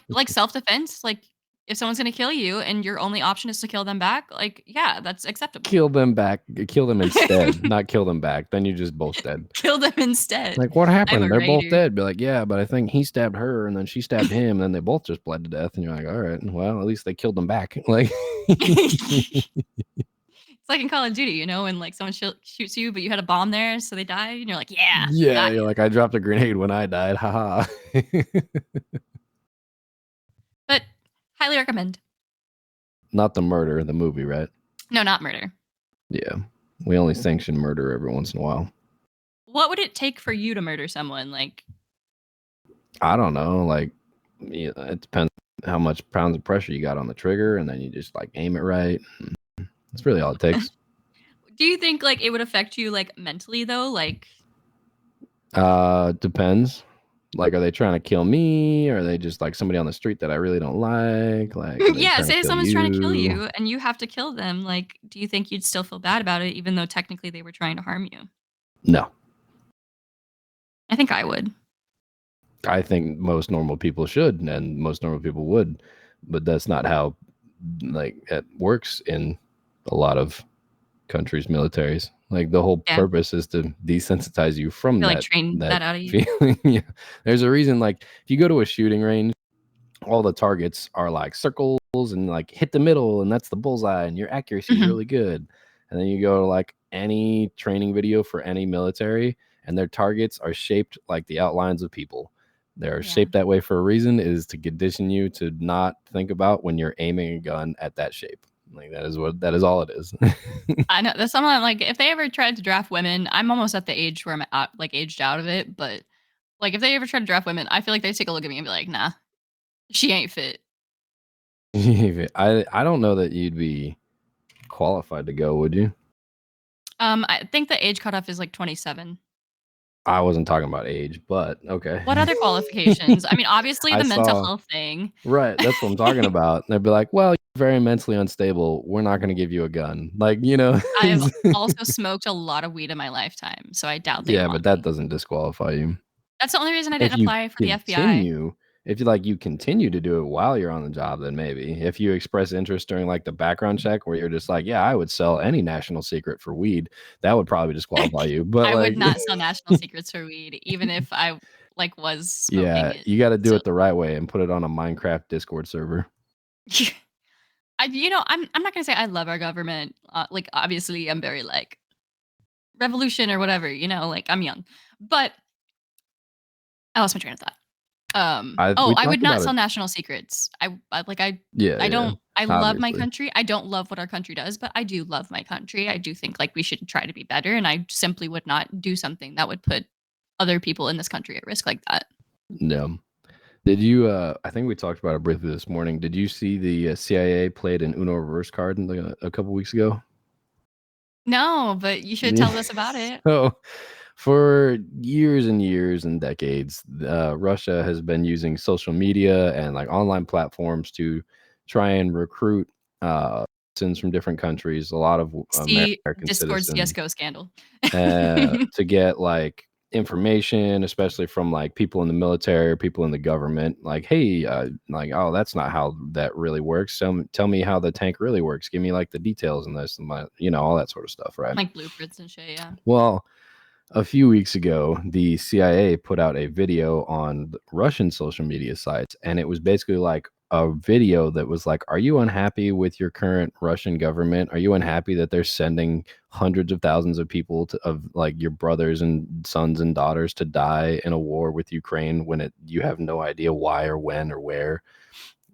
Like self-defense, like, if someone's gonna kill you and your only option is to kill them back, like, yeah, that's acceptable. Kill them back kill them instead, not kill them back, then you're just both dead. Kill them instead. Like, "What I'm a happened? They're both raider. dead." Be like, "Yeah, but I think he stabbed her, and then she stabbed him, and then they both just bled to death," and you're like, "Alright, well, at least they killed them back." Like It's like in Call of Duty, you know, when, like, someone shoots you, but you had a bomb there, so they die, and you're like, "Yeah, Yeah, got you're ya." like, "I dropped a grenade when I died, haha." But highly recommend. Not the murder, the movie, right? No, not murder. Yeah. We only sanction murder every once in a while. What would it take for you to murder someone? Like, I don't know, like, yeah, it depends how much pounds of pressure you got on the trigger, and then you just, like, aim it right. That's really all it takes. do you think, like, it would affect you, like, mentally, though? Like Depends. Like, are they trying to kill me? Or are they just like somebody on the street that I really don't like? Like, are they Yeah, trying to say kill someone's trying to kill you? you and you have to kill them, like, do you think you'd still feel bad about it even though technically they were trying to harm you? No. I think I would. I think most normal people should, and most normal people would, but that's not how like it works in a lot of countries' militaries. Like the whole Yeah. purpose is to desensitize you from Feel like that train that that out of you. feeling. Yeah. There's a reason like if you go to a shooting range, all the targets are like circles and like hit the middle and that's the bullseye and your accuracy is Mhm. really good. And then you go to like any training video for any military and their targets are shaped like the outlines of people. They're Yeah. shaped that way for a reason is to condition you to not think about when you're aiming a gun at that shape. Like that is all it is. I know that's someone like if they ever tried to draft women, I'm almost at the age where I'm out, like aged out of it. But like if they ever try to draft women, I feel like they take a look at me and be like, nah, she ain't fit. I don't know that you'd be qualified to go, would you? I think the age cutoff is like 27. I wasn't talking about age, but okay. What other qualifications? I mean, obviously I the mental saw health thing. right. That's what I'm talking about. They'd be like, "Well, you're very mentally unstable. We're not going to give you a gun." Like, I've also smoked a lot of weed in my lifetime, so I doubt they yeah, want but that me. doesn't disqualify you. That's the only reason I If didn't you apply for the FBI. continue, if you continue to do it while you're on the job, then maybe. If you express interest during like the background check, where you're just like, "Yeah, I would sell any national secret for weed," that would probably disqualify you. But I would like, not sell national secrets for weed, even if I like was smoking yeah, it. you got to do So it the right way and put it on a Minecraft Discord server. I'm not gonna say I love our government. Like obviously, I'm very like revolution or whatever. Like I'm young, but I lost my train of thought. I Oh, we I would talked not about sell it. national secrets. I like Yeah, I yeah, don't. I love my obviously. country. I don't love what our country does, but I do love my country. I do think like we should try to be better, and I simply would not do something that would put other people in this country at risk like that. No. Did you? I think we talked about it briefly this morning. Did you see the CIA played an Uno reverse card a couple weeks ago? No, but you should Yeah. tell us about it. So, for years and years and decades, Russia has been using social media and like online platforms to try and recruit citizens from different countries. A lot of See American Discord citizens CS:GO scandal. to get like information, especially from like people in the military or people in the government. Like, hey, like, oh, that's not how that really works. Tell me how the tank really works. Give me like the details and this and my, all that sort of stuff, right? Like blueprints and shit, yeah. Well, a few weeks ago, the CIA put out a video on the Russian social media sites, and it was basically like a video that was like, "Are you unhappy with your current Russian government? Are you unhappy that they're sending hundreds of thousands of people of like your brothers and sons and daughters to die in a war with Ukraine when you have no idea why or when or where?"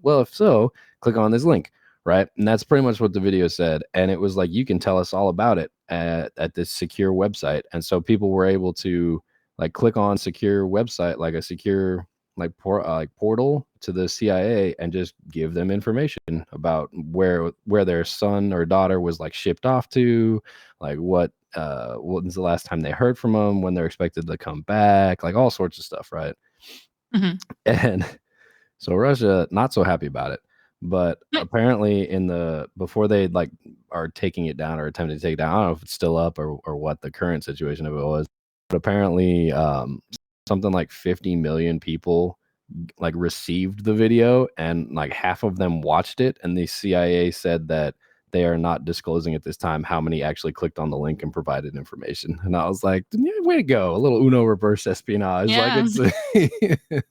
Well, if so, click on this link, right? And that's pretty much what the video said. And it was like, you can tell us all about it at this secure website. And so people were able to like click on secure website, like a secure like portal to the CIA and just give them information about where their son or daughter was like shipped off to, like what was the last time they heard from them, when they're expected to come back, like all sorts of stuff, right? Mhm. And so Russia not so happy about it, but Right. apparently in the before they like are taking it down or attempting to take it down. I don't know if it's still up or what the current situation of it was, but apparently something like 50 million people like received the video and like half of them watched it, and the CIA said that they are not disclosing at this time how many actually clicked on the link and provided information. And I was like, yeah, way to go, a little Uno reverse espionage. Like Yeah. it's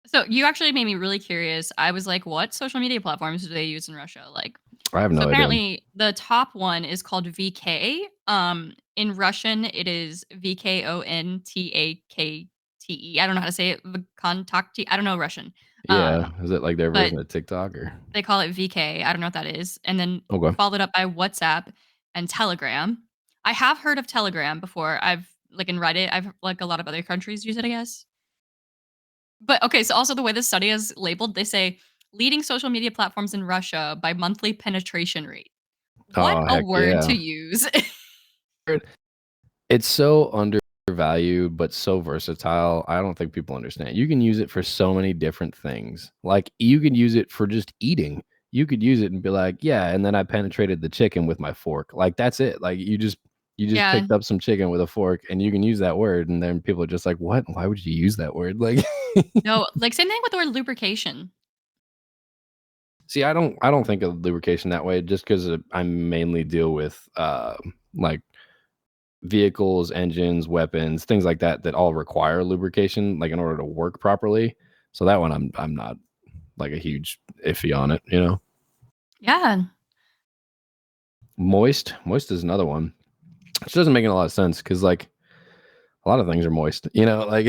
So you actually made me really curious. I was like, what social media platforms do they use in Russia? Like, I have so no idea. apparently the top one is called VK. In Russian, it is VKONTAKTE. I don't know how to say it. Vkontakte. I don't know Russian. Yeah, is it like their But version of TikTok or they call it VK. I don't know what that is. And then okay. followed up by WhatsApp and Telegram. I have heard of Telegram before. I've like in Reddit. I've like a lot of other countries use it, I guess. But okay, so also the way this study is labeled, they say leading social media platforms in Russia by monthly penetration rate. What Oh, a heck word to yeah. use. It's so under value, but so versatile. I don't think people understand. You can use it for so many different things. Like you can use it for just eating. You could use it and be like, yeah, and then I penetrated the chicken with my fork. Like that's it. Like you just Yeah. picked up some chicken with a fork and you can use that word, and then people are just like, what? Why would you use that word? Like No, like, same thing with the word lubrication. see, I don't think of lubrication that way just because I mainly deal with like vehicles, engines, weapons, things like that that all require lubrication, like in order to work properly. So that one I'm not like a huge iffy on it, you know. Yeah. Moist is another one, which doesn't make a lot of sense because like a lot of things are moist, you know. Like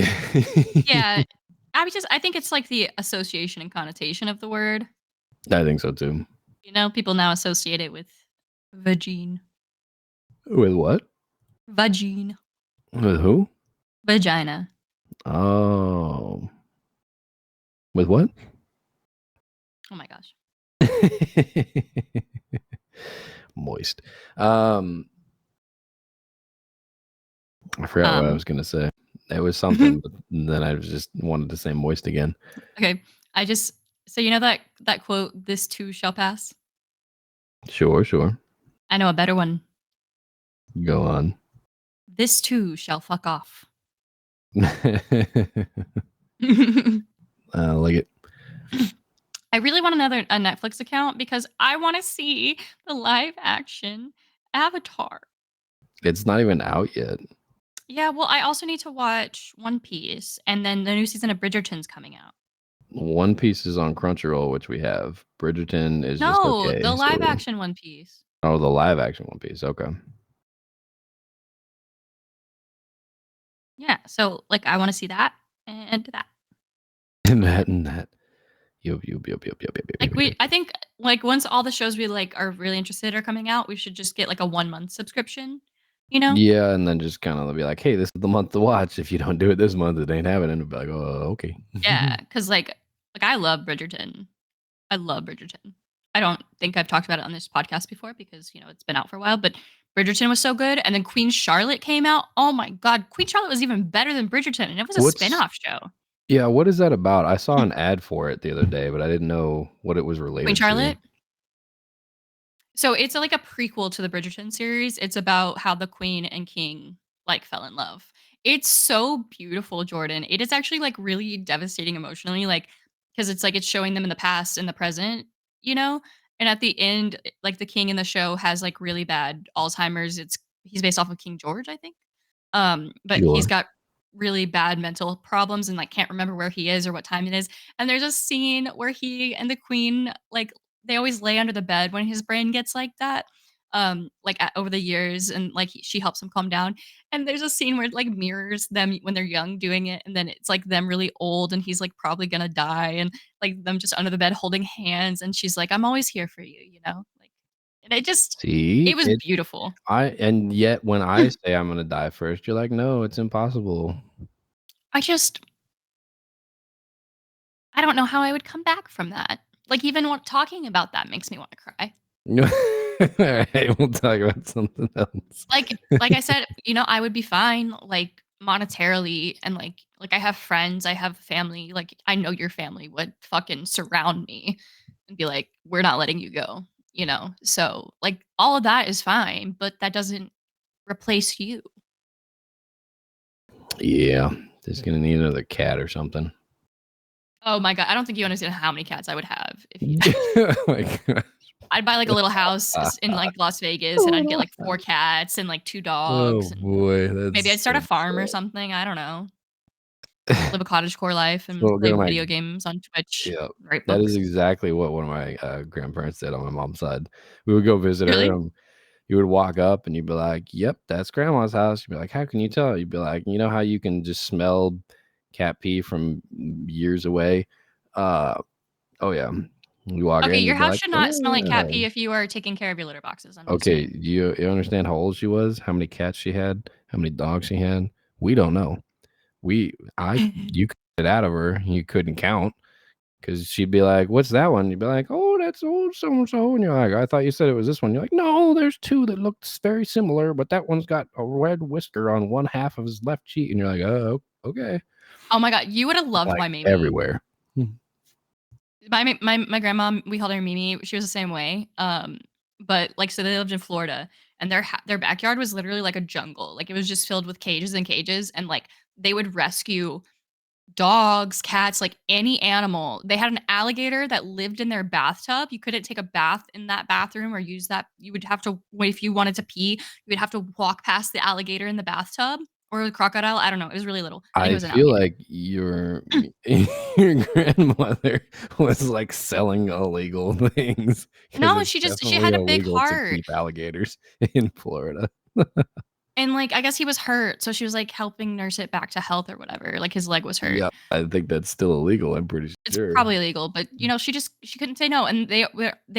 Yeah. I think it's, like, the association and connotation of the word. I think so too. You know, people now associate it with vagine. With what? Vagine. With who? Vagina. Oh, with what? Oh my gosh. Moist. Um, I forgot what I Um, was gonna say. It was something, but then I just wanted to say moist again. okay. I just so you know that quote, "This too shall pass"? Sure, sure. I know a better one. Go on. "This too shall fuck off." Like it. I really want a Netflix account because I wanna see the live action Avatar. It's not even out yet. Yeah, well, I also need to watch One Piece, and then the new season of Bridgerton's coming out. One Piece is on Crunchyroll, which we have. Bridgerton is just No, okay. the live So, action One Piece. oh, the live action One Piece. Okay. Yeah, so, like, I wanna see that and that. And that. Yup. I think, like, once all the shows we, like, are really interested are coming out, we should just get, like, a 1-month subscription, you know? Yeah, and then just kind of be like, hey, this is the month to watch. If you don't do it this month, it ain't happening. And be like, oh, okay. Yeah, because I love Bridgerton. I love Bridgerton. I don't think I've talked about it on this podcast before because, it's been out for a while, but Bridgerton was so good, and then Queen Charlotte came out. Oh my god, Queen Charlotte was even better than Bridgerton, and it was a What's spin-off show. Yeah, what is that about? I saw an ad for it the other day, but I didn't know what it was Queen related to. Charlotte? So it's like a prequel to the Bridgerton series. It's about how the queen and king like fell in love. It's so beautiful, Jordan. It is actually like really devastating emotionally, like because it's like it's showing them in the past and the present, you know? And at the end, like the king in the show has like really bad Alzheimer's. He's based off of King George, I think. But he's Sure. got really bad mental problems and like can't remember where he is or what time it is. And there's a scene where he and the queen like they always lay under the bed when his brain gets like that. Over the years, and like she helps him calm down. And there's a scene where it like mirrors them when they're young doing it, and then it's like them really old, and he's like probably gonna die, and like them just under the bed holding hands, and she's like, "I'm always here for you," Like, and it See? was beautiful. And yet when I say I'm gonna die first, you're like, no, it's impossible. I just I don't know how I would come back from that. Like even talking about that makes me want to cry. Alright, we'll talk about something else. Like I said, I would be fine, like, monetarily and, like, I have friends, I have family, like, I know your family would fucking surround me and be like, "We're not letting you go," you know? So, like, all of that is fine, but that doesn't replace you. Yeah, just gonna need another cat or something. Oh my god, I don't think you understand how many cats I would have if you Oh my god. I'd buy, like, a little house in, like, Las Vegas, and I'd get, like, 4 cats and, like, 2 Oh dogs, and boy, maybe I'd that's start a farm or something, I don't know. Live a cottagecore life so and we'll go play to my video games on Twitch, Yeah, write that is books. exactly what one of my, grandparents did on my mom's side. We would go visit her, Really? you would walk up and you'd be like, "Yep, that's grandma's house." You'd be like, "How can you tell?" You'd be like, "You know how you can just smell cat pee from years away?" Uh, oh, yeah. You walk Okay, in, your you'd be house like, should not smell like cat "Oh, pee yeah." if you are taking care of your litter boxes, I'm just Okay, saying. you understand how old she was? How many cats she had? How many dogs she had? We don't know. You cut it out of her, you couldn't count. 'Cause she'd be like, "What's that one?" You'd be like, "Oh, that's old so and so." And you're like, "I thought you said it was this one." You're like, "No, there's two that look very similar, but that one's got a red whisker on one half of his left cheek." And you're like, "Oh, okay." Oh my god, you would have loved Like my Mimi. everywhere. My grandma, we called her Mimi. She was the same way. But like, so they lived in Florida, and their backyard was literally like a jungle. Like it was just filled with cages and cages, and like they would rescue dogs, cats, like any animal. They had an alligator that lived in their bathtub. You couldn't take a bath in that bathroom or use that. You would have to wait if you wanted to pee. You would have to walk past the alligator in the bathtub or the crocodile. I don't know. It was really little. I think it I was an feel alligator. like your grandmother was, like, selling illegal things because No, it's she definitely had a big illegal to heart. keep alligators in Florida. And, like, I guess he was hurt, so she was, like, helping nurse it back to health or whatever, like, his leg was hurt. Yeah, I think that's still illegal, I'm pretty It's sure. probably illegal, but, you know, she couldn't say no, and they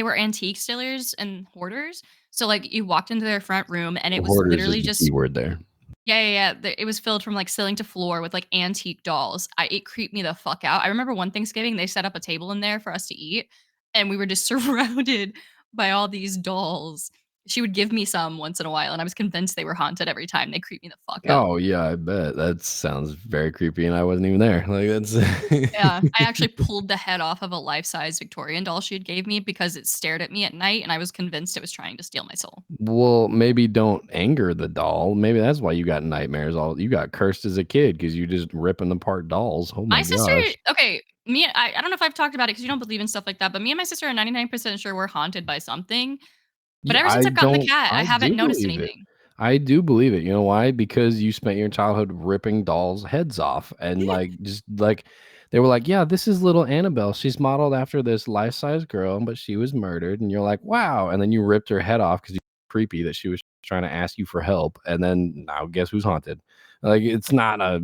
were antique stealers and hoarders, so, like, you walked into their front room, and it was Hoarders is literally the key just word there. yeah, yeah, yeah, it was filled from, like, ceiling to floor with, like, antique dolls. It creeped me the fuck out. I remember one Thanksgiving, they set up a table in there for us to eat, and we were just surrounded by all these dolls. She would give me some once in a while, and I was convinced they were haunted every time. They creeped me the fuck out. Oh, yeah, I bet. That sounds very creepy, and I wasn't even there. Like, that's Yeah, I actually pulled the head off of a life-size Victorian doll she had gave me because it stared at me at night, and I was convinced it was trying to steal my soul. Well, maybe don't anger the doll. Maybe that's why you got nightmares all you got cursed as a kid because you just ripping apart dolls. Oh My my sister gosh. okay, I don't know if I've talked about it because you don't believe in stuff like that, but me and my sister are 99% sure we're haunted by something, but Yeah, ever since I've gotten the cat, I I haven't do noticed believe it. anything. I do believe it. You know why? Because you spent your childhood ripping dolls' heads off and, like, just, like they were like, "Yeah, this is little Annabelle. She's modeled after this life-size girl, but she was murdered." And you're like, "Wow." And then you ripped her head off because you creepy that she was trying to ask you for help, and then now guess who's haunted? Like, it's not a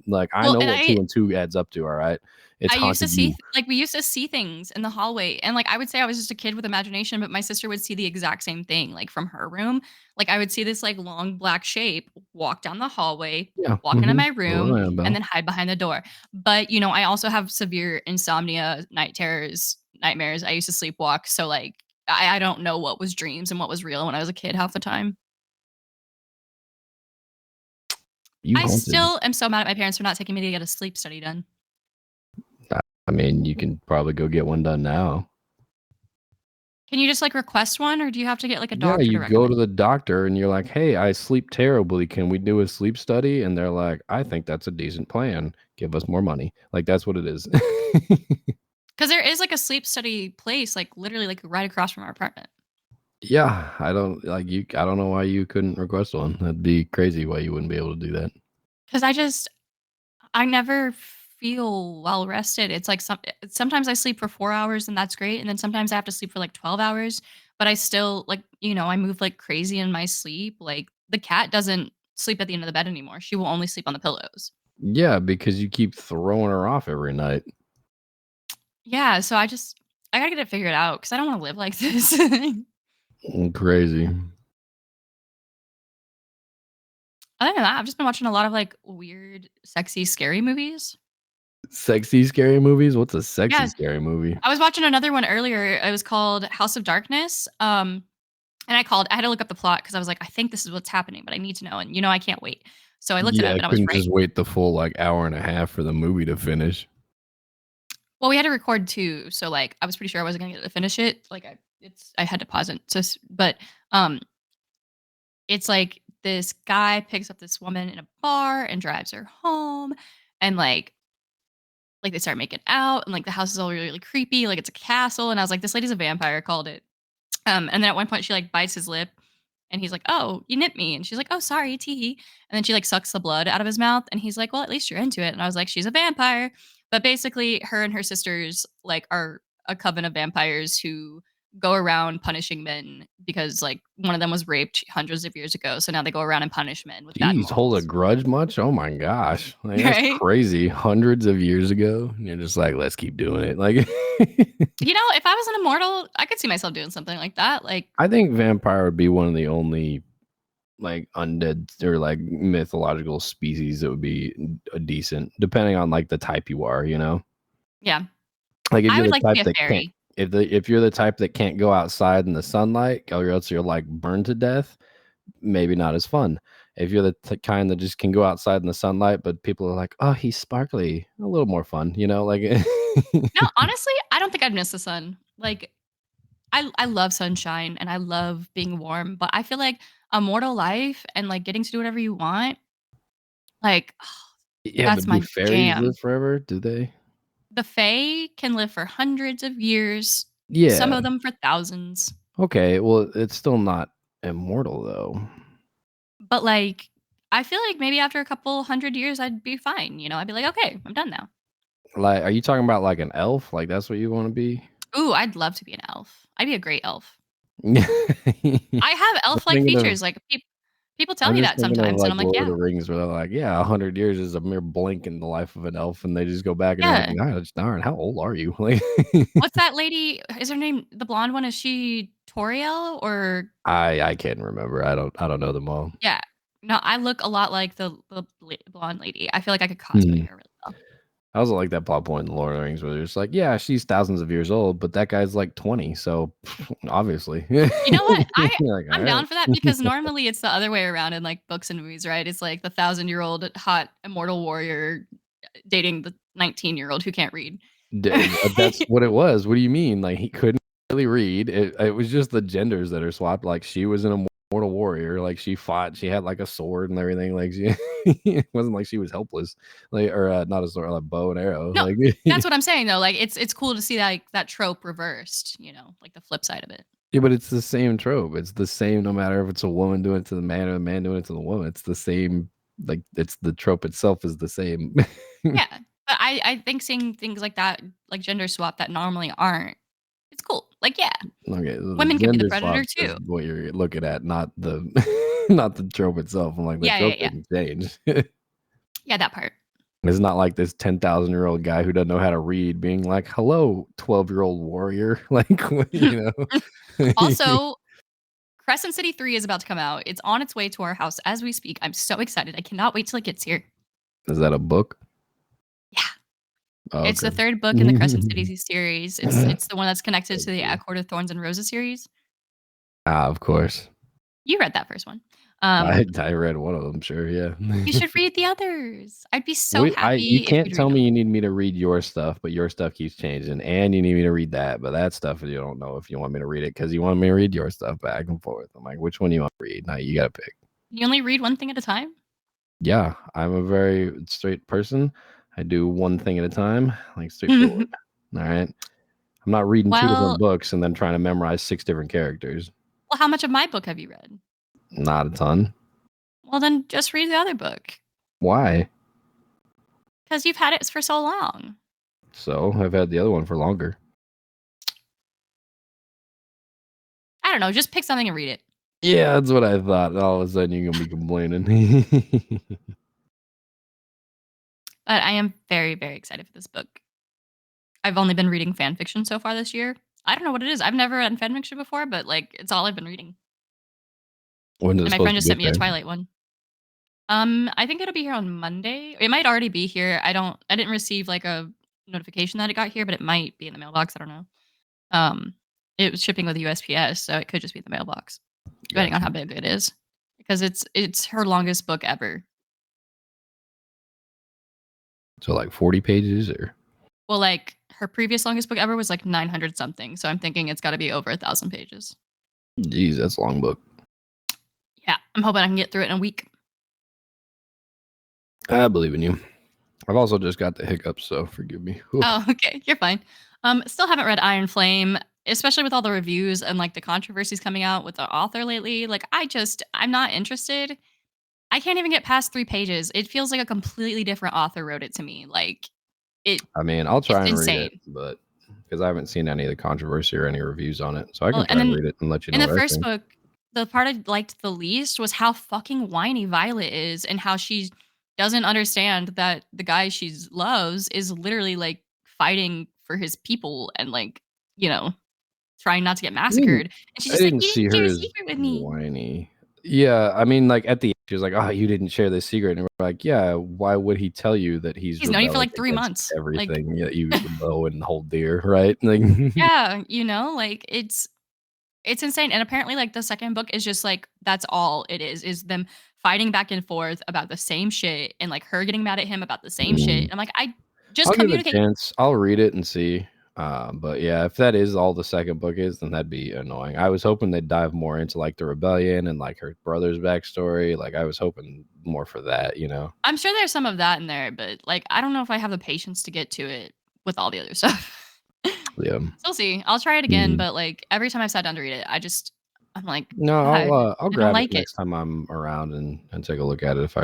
like, I Well, know and what 2 and 2 adds up to, alright? It's I used to haunted see you. like, we used to see things in the hallway, and, like, I would say I was just a kid with imagination, but my sister would see the exact same thing, like, from her room. Like, I would see this, like, long black shape walk down the hallway, Yeah, walk into mhm. my Little room, and Annabelle. then hide behind the door. But, you know, I also have severe insomnia, night terrors, nightmares. I used to sleepwalk, so, like, I don't know what was dreams and what was real when I was a kid half the time. You I haunted. still am so mad at my parents for not taking me to get a sleep study done. I mean, you can probably go get one done now. Can you just, like, request one, or do you have to get, like, a Yeah, doctor to you go to recommend? the doctor and you're like, "Hey, I sleep terribly. Can we do a sleep study?" And they're like, "I think that's a decent plan. Give us more money." Like, that's what it is. 'Cause there is, like, a sleep study place, like, literally, like, right across from our apartment. Yeah, I don't know why you couldn't request one. That'd be crazy why you wouldn't be able to do that. 'Cause I never feel well rested. It's like sometimes I sleep for 4 hours and that's great, and then sometimes I have to sleep for, like, 12 hours, but I still, like, you know, I move like crazy in my sleep. Like, the cat doesn't sleep at the end of the bed anymore. She will only sleep on the pillows. Yeah, because you keep throwing her off every night. Yeah, so I gotta get it figured out because I don't wanna live like this. Crazy. Other than that, I've just been watching a lot of, like, weird, sexy, scary movies. Sexy, scary movies? What's a sexy, Yes. scary movie? I was watching another one earlier. It was called House of Darkness. And I had to look up the plot because I was like, I think this is what's happening, but I need to know. And you know, I can't wait. So I looked it Yeah, up I and I was couldn't right. just wait the full, like, hour and a half for the movie to finish. Well, we had to record two, so like I was pretty sure I wasn't gonna get to finish it. Like I had to pause it. But um it's like this guy picks up this woman in a bar and drives her home and like they start making out and like the house is all really, really creepy, like it's a castle. And I was like, this lady's a vampire, I called it. And then at one point she like bites his lip and he's like, "Oh, you nipped me." And she's like, "Oh, sorry, tee." And then she like sucks the blood out of his mouth and he's like, "Well, at least you're into it." And I was like, "She's a vampire." But basically her and her sisters like are a coven of vampires who go around punishing men because like one of them was raped hundreds of years ago. So now they go around and punish men with bad Jeez, hold a morals. grudge much? Oh my gosh. Like, that's Right? crazy. Hundreds of years ago, and you're just like, "Let's keep doing it." Like, You know, if I was an immortal, I could see myself doing something like that. Like, I think vampire would be one of the only, like, undead or, like, mythological species that would be a decent depending on, like, the type you are, you know? yeah, Like, if I you're would the like to be type a that can't fairy. If you're the type that can't go outside in the sunlight, or else you're like burned to death, maybe not as fun. If you're the kind that just can go outside in the sunlight, but people are like, "Oh, he's sparkly," a little more fun, you know? Like, No, honestly, I don't think I'd miss the sun. Like, I love sunshine and I love being warm, but I feel like a mortal life and, like, getting to do whatever you want, like, yeah, that's but do my fairies live jam. forever? Do they? The Fae can live for hundreds of years, some Yeah. of them for thousands, Okay. Well, it's still not immortal though. but, like, I feel like maybe after a couple hundred years, I'd be fine, you know? I'd be like, "Okay, I'm done now." Like, are you talking about like an elf? Like that's what you want to be? Ooh, I'd love to be an elf. I'd be a great elf. I'm I have elf-like thinking of features, like, people tell I'm me just that thinking of sometimes, and like I'm like, Lord of "Yeah, the Rings, where they're like, yeah, 100 years is a mere blink in the life of an elf, and they just go back and you're like, yeah." gosh darn, how old are you? Like, What's that lady is her name the blonde one, is she Toriel or I can't remember. I don't know them all. yeah. No, I look a lot like the blonde lady. I feel like I could cosplay Mhm. her really well. I also like that plot point in Lord of the Rings where it's like, yeah, she's thousands of years old, but that guy's like 20, so obviously. You know what? You're like, all I'm right. down for that because normally it's the other way around in, like, books and movies, right? It's like the 1,000-year-old hot immortal warrior dating the 19-year-old who can't read. That's what it was. What do you mean? Like he couldn't really read. It was just the genders that are swapped. Like she was an immortal warrior. Like she fought. She had like a sword and everything. Like she, it wasn't like she was helpless. Like or not a sword, like bow and arrow. No, Like that's what I'm saying though, like, it's cool to see that, like, that trope reversed, you know, like the flip side of it. yeah, but it's the same trope. It's the same no matter if it's a woman doing it to the man or the man doing it to the woman. It's the same. Like it's the trope itself is the same. Yeah, but I think seeing things like that, like gender swap that normally aren't, it's cool. Like, yeah, Okay, so the women can be the gender predator swaps is too. what you're looking at, not the not the trope itself. I'm like, the Yeah, yeah, trope yeah. didn't change. Yeah, that part. It's not like this 10,000-year-old guy who doesn't know how to read being like, "Hello, 12-year-old warrior." Like, what, you know? Also, Crescent City 3 is about to come out. It's on its way to our house as we speak. I'm so excited. I cannot wait till it gets here. Is that a book? Yeah. Oh, It's okay. the 3rd book in the Crescent City series. It's the one that's connected to Thank the A you. Court of Thorns and Roses series. Of course. You read that first one. I read one of them, sure, yeah. You should read the others. I'd be so We I you happy if can't you'd read tell me them. you need me to read your stuff, but your stuff keeps changing, and you need me to read that, but that stuff you don't know if you want me to read it because you want me to read your stuff back and forth. I'm like, which one you want to read? Now you gotta pick. You only read one thing at a time? Yeah, I'm a very straight person. I do one thing at a time, like straightforward. All right. I'm not reading 2 different Well books and then trying to memorize 6 different characters. well, how much of my book have you read? Not a ton. Well, then just read the other book, Why? because 'cause you've had it for so long. So I've had the other one for longer. I don't know, just pick something and read it. Yeah, that's what I thought. All of a sudden you're gonna be complaining. But I am very, very excited for this book. I've only been reading fan fiction so far this year. I don't know what it is. I've never read fan fiction before, but, like, it's all I've been reading. When is it And my supposed friend to just sent get me a there? Twilight one. I think it'll be here on Monday. It might already be here. I didn't receive, like, a notification that it got here, but it might be in the mailbox, I don't know. Um, it was shipping with USPS, so it could just be in the mailbox, depending on Gotcha. how big it is. Because it's her longest book ever. So like 40 pages or Well, like, her previous longest book ever was, like, 900 something, so I'm thinking it's gotta be over 1,000 pages. geez, that's a long book. Yeah, I'm hoping I can get through it in a week. I believe in you. I've also just got the hiccups, so forgive me. Whew. Oh, okay, you're fine. Still haven't read Iron Flame, especially with all the reviews and, like, the controversies coming out with the author lately. Like, I'm not interested. I can't even get past 3 pages. It feels like a completely different author wrote it to me. Like, it I mean, I'll it's try and read it, insane. but because I haven't seen any of the controversy or any reviews on it, so I can Well, try and and then read it and let you in know the what I first think. book, the part I liked the least was how fucking whiny Violet is and how she doesn't understand that the guy she loves is literally, like, fighting for his people and, like, you know, trying not to get I didn't massacred. And she's I just like, didn't "You see didn't share her a as secret with me." whiny. Yeah, I mean, like, at the end, she was like, "Oh, you didn't share this secret," and we're like, "Yeah, why would he tell you that he's He's known you for rebelling like 3 against months. Like, everything that you know and hold dear," right? Like yeah, like it's insane. And apparently like the second book is just like that's all it is them fighting back and forth about the same shit and like her getting mad at him about the same shit. Mm. And I'm like, I just I'll give it a communicate. chance. I'll read it and see. But yeah, if that is all the second book is, then that'd be annoying. I was hoping they'd dive more into like the rebellion and like her brother's backstory. Like I was hoping more for that, you know? I'm sure there's some of that in there, but like I don't know if I have the patience to get to it with all the other stuff. Yeah. So we'll see. I'll try it again, Mhm. but like every time I've sat down to read it, I'm like, No, God, I'll I don't grab it like it. next time I'm around and take a look at it if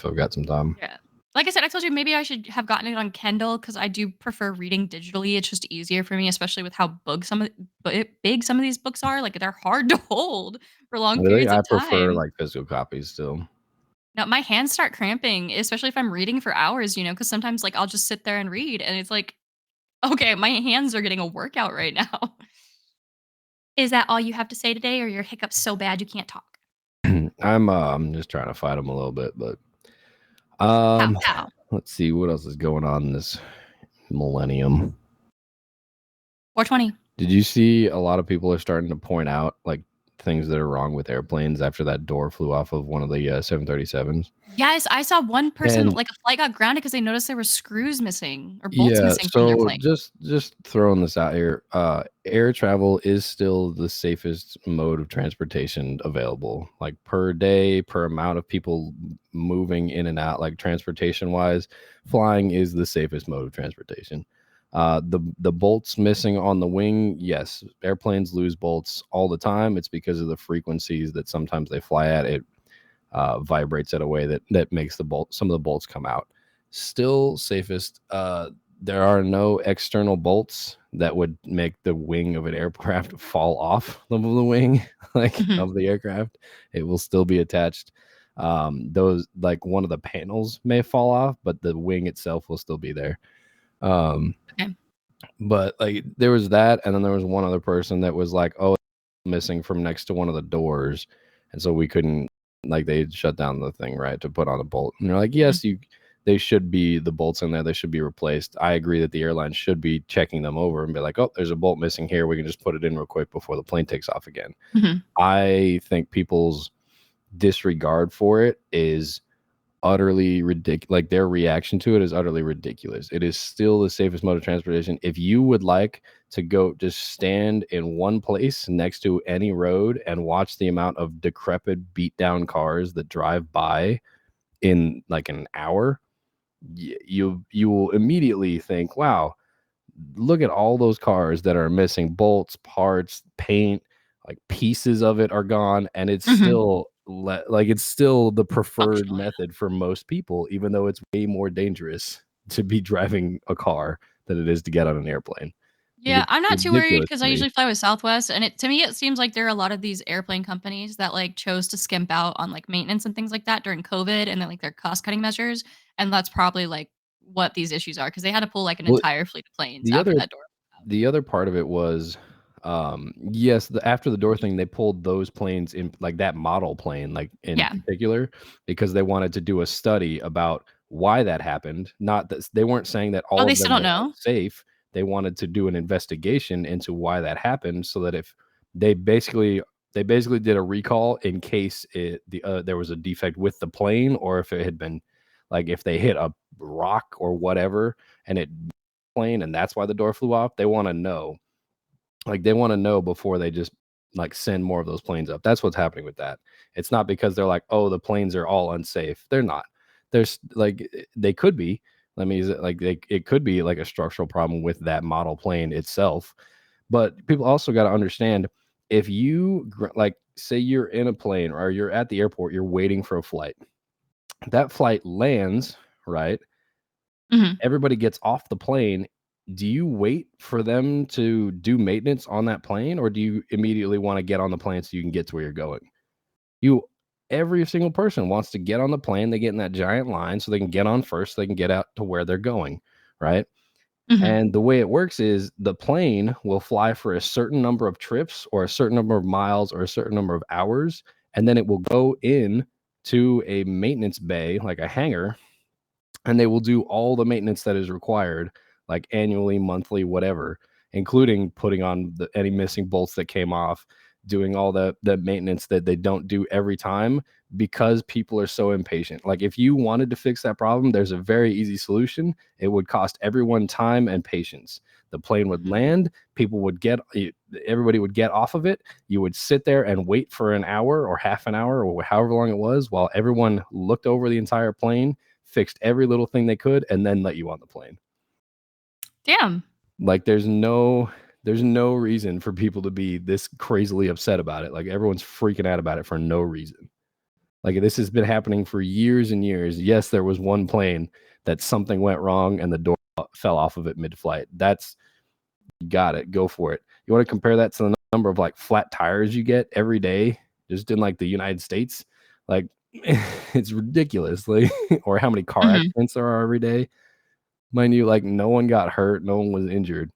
I've got some time. Yeah. Like I said, I told you maybe I should have gotten it on Kindle because I do prefer reading digitally. It's just easier for me, especially with how big some of these books are. Like they're hard to hold for long Really, periods I of prefer time. like physical copies still. Now my hands start cramping, especially if I'm reading for hours. Because sometimes like I'll just sit there and read, and it's like, okay, my hands are getting a workout right now. Is that all you have to say today, or your hiccups so bad you can't talk? I'm just trying to fight them a little bit, but Pow um, pow. let's see what else is going on in this millennium. 420. Did you see a lot of people are starting to point out like things that are wrong with airplanes after that door flew off of one of the 737s? Yes, I saw one person And like a flight got grounded because they noticed there were screws missing or bolts yeah, missing from their so plane. just throwing this out here, air travel is still the safest mode of transportation available. Like per day, per amount of people moving in and out, like transportation wise, flying is the safest mode of transportation. The bolts missing on the wing, yes, airplanes lose bolts all the time. It's because of the frequencies that sometimes they fly at. It vibrates at a way that makes some of the bolts come out. Still safest. There are no external bolts that would make the wing of an aircraft fall off of the wing like Mhm. of the aircraft. It will still be attached. Those like one of the panels may fall off, but the wing itself will still be there. Um, Okay. but like there was that, and then there was one other person that was like, "Oh, missing from next to one of the doors," and so we couldn't like they shut down the thing right to put on a bolt. And they're like, Mhm. "Yes, you." They should be the bolts in there. They should be replaced. I agree that the airline should be checking them over and be like, "Oh, there's a bolt missing here. We can just put it in real quick before the plane takes off again." Mhm. I think people's disregard for it is utterly ridiculous. Like their reaction to it is utterly ridiculous. It is still the safest mode of transportation. If you would like to go just stand in one place next to any road and watch the amount of decrepit, beat down cars that drive by in like an hour, you will immediately think, wow, look at all those cars that are missing bolts, parts, paint, like pieces of it are gone, and it's Mhm. still like it's still the preferred Functional, yeah. method for most people, even though it's way more dangerous to be driving a car than it is to get on an airplane. Like Yeah, it's I'm not too worried ridiculous because to I me. usually fly with Southwest, and to me, it seems like there are a lot of these airplane companies that, like, chose to skimp out on, like, maintenance and things like that during COVID and then, like, their cost-cutting measures, and that's probably, like, what these issues are because they had to pull, like, an Well, entire fleet of planes the after other that door went out. The other part of it was, yes, after the door thing, they pulled those planes in, like that model plane, like in Yeah. particular, because they wanted to do a study about why that happened. Not that they weren't saying that Oh, all they of still them don't were know? unsafe. They wanted to do an investigation into why that happened, so that if they basically they basically did a recall in case there was a defect with the plane, or if it had been like if they hit a rock or whatever and it plane and that's why the door flew off. They want to know. Like they want to know before they just like send more of those planes up. That's what's happening with that. It's not because they're like, "Oh, the planes are all unsafe." They're not. There's like they could be. I mean, like it could be like a structural problem with that model plane itself. But people also got to understand if like say you're in a plane or you're at the airport, you're waiting for a flight. That flight lands, right? Mhm. Everybody gets off the plane. Do you wait for them to do maintenance on that plane, or do you immediately want to get on the plane so you can get to where you're going? You Every single person wants to get on the plane. They get in that giant line so they can get on first, so they can get out to where they're going, right? Mhm. And the way it works is the plane will fly for a certain number of trips or a certain number of miles or a certain number of hours. and then it will go in to a maintenance bay, like a hangar, and they will do all the maintenance that is required, like annually, monthly, whatever, including putting on any missing bolts that came off, doing all the maintenance that they don't do every time because people are so impatient. Like if you wanted to fix that problem, there's a very easy solution. It would cost everyone time and patience. The plane would Mhm. land, people would get, everybody would get off of it. You would sit there and wait for an hour or half an hour or however long it was while everyone looked over the entire plane, fixed every little thing they could, and then let you on the plane. Damn. Like there's no reason for people to be this crazily upset about it. Like everyone's freaking out about it for no reason. Like this has been happening for years and years. Yes, there was one plane that something went wrong and the door fell off of it mid-flight. That's, got it. Go for it. You want to compare that to the number of like flat tires you get every day just in like the United States? Like it's ridiculous. Like or how many car Mhm. accidents there are every day. Mind you, like no one got hurt, no one was injured.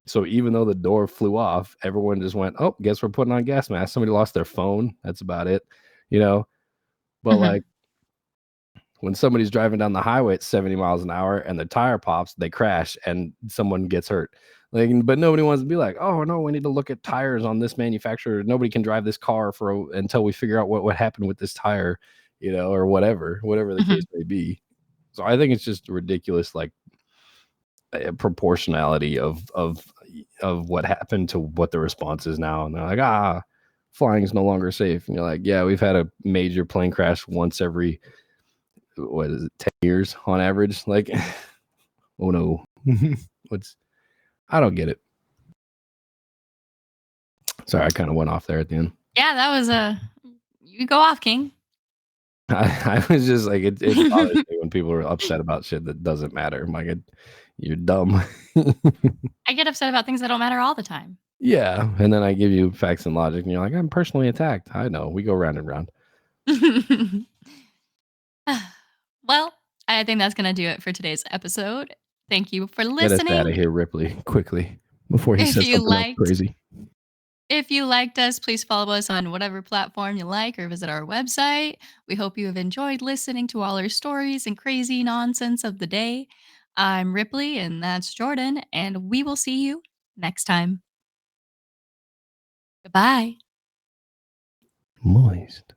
So even though the door flew off, everyone just went, "Oh, guess we're putting on gas masks." Somebody lost their phone. That's about it, you know. But Mhm. like when somebody's driving down the highway at 70 miles an hour and the tire pops, they crash and someone gets hurt. Like, but nobody wants to be like, "Oh no, we need to look at tires on this manufacturer. Nobody can drive this car until we figure out what happened with this tire, or whatever the case Mhm. may be." So I think it's just ridiculous, like proportionality of what happened to what the response is now. And they're like, flying is no longer safe. And you're like, yeah, we've had a major plane crash once every, what is it, 10 years on average. Like, oh no. What's, I don't get it. Sorry, I kind of went off there at the end. Yeah, that was a you go off, King. I was just like, it bothers me when people are upset about shit that doesn't matter. I'm like, you're dumb. I get upset about things that don't matter all the time. Yeah. And then I give you facts and logic, and you're like, I'm personally attacked. I know. We go round and round. Well, I think that's gonna do it for today's episode. Thank you for Get us out of listening. here, Ripley, quickly before he If says you something else liked crazy. if you liked us, please follow us on whatever platform you like or visit our website. We hope you have enjoyed listening to all our stories and crazy nonsense of the day. I'm Ripley and that's Jordan, and we will see you next time. Goodbye. Moist.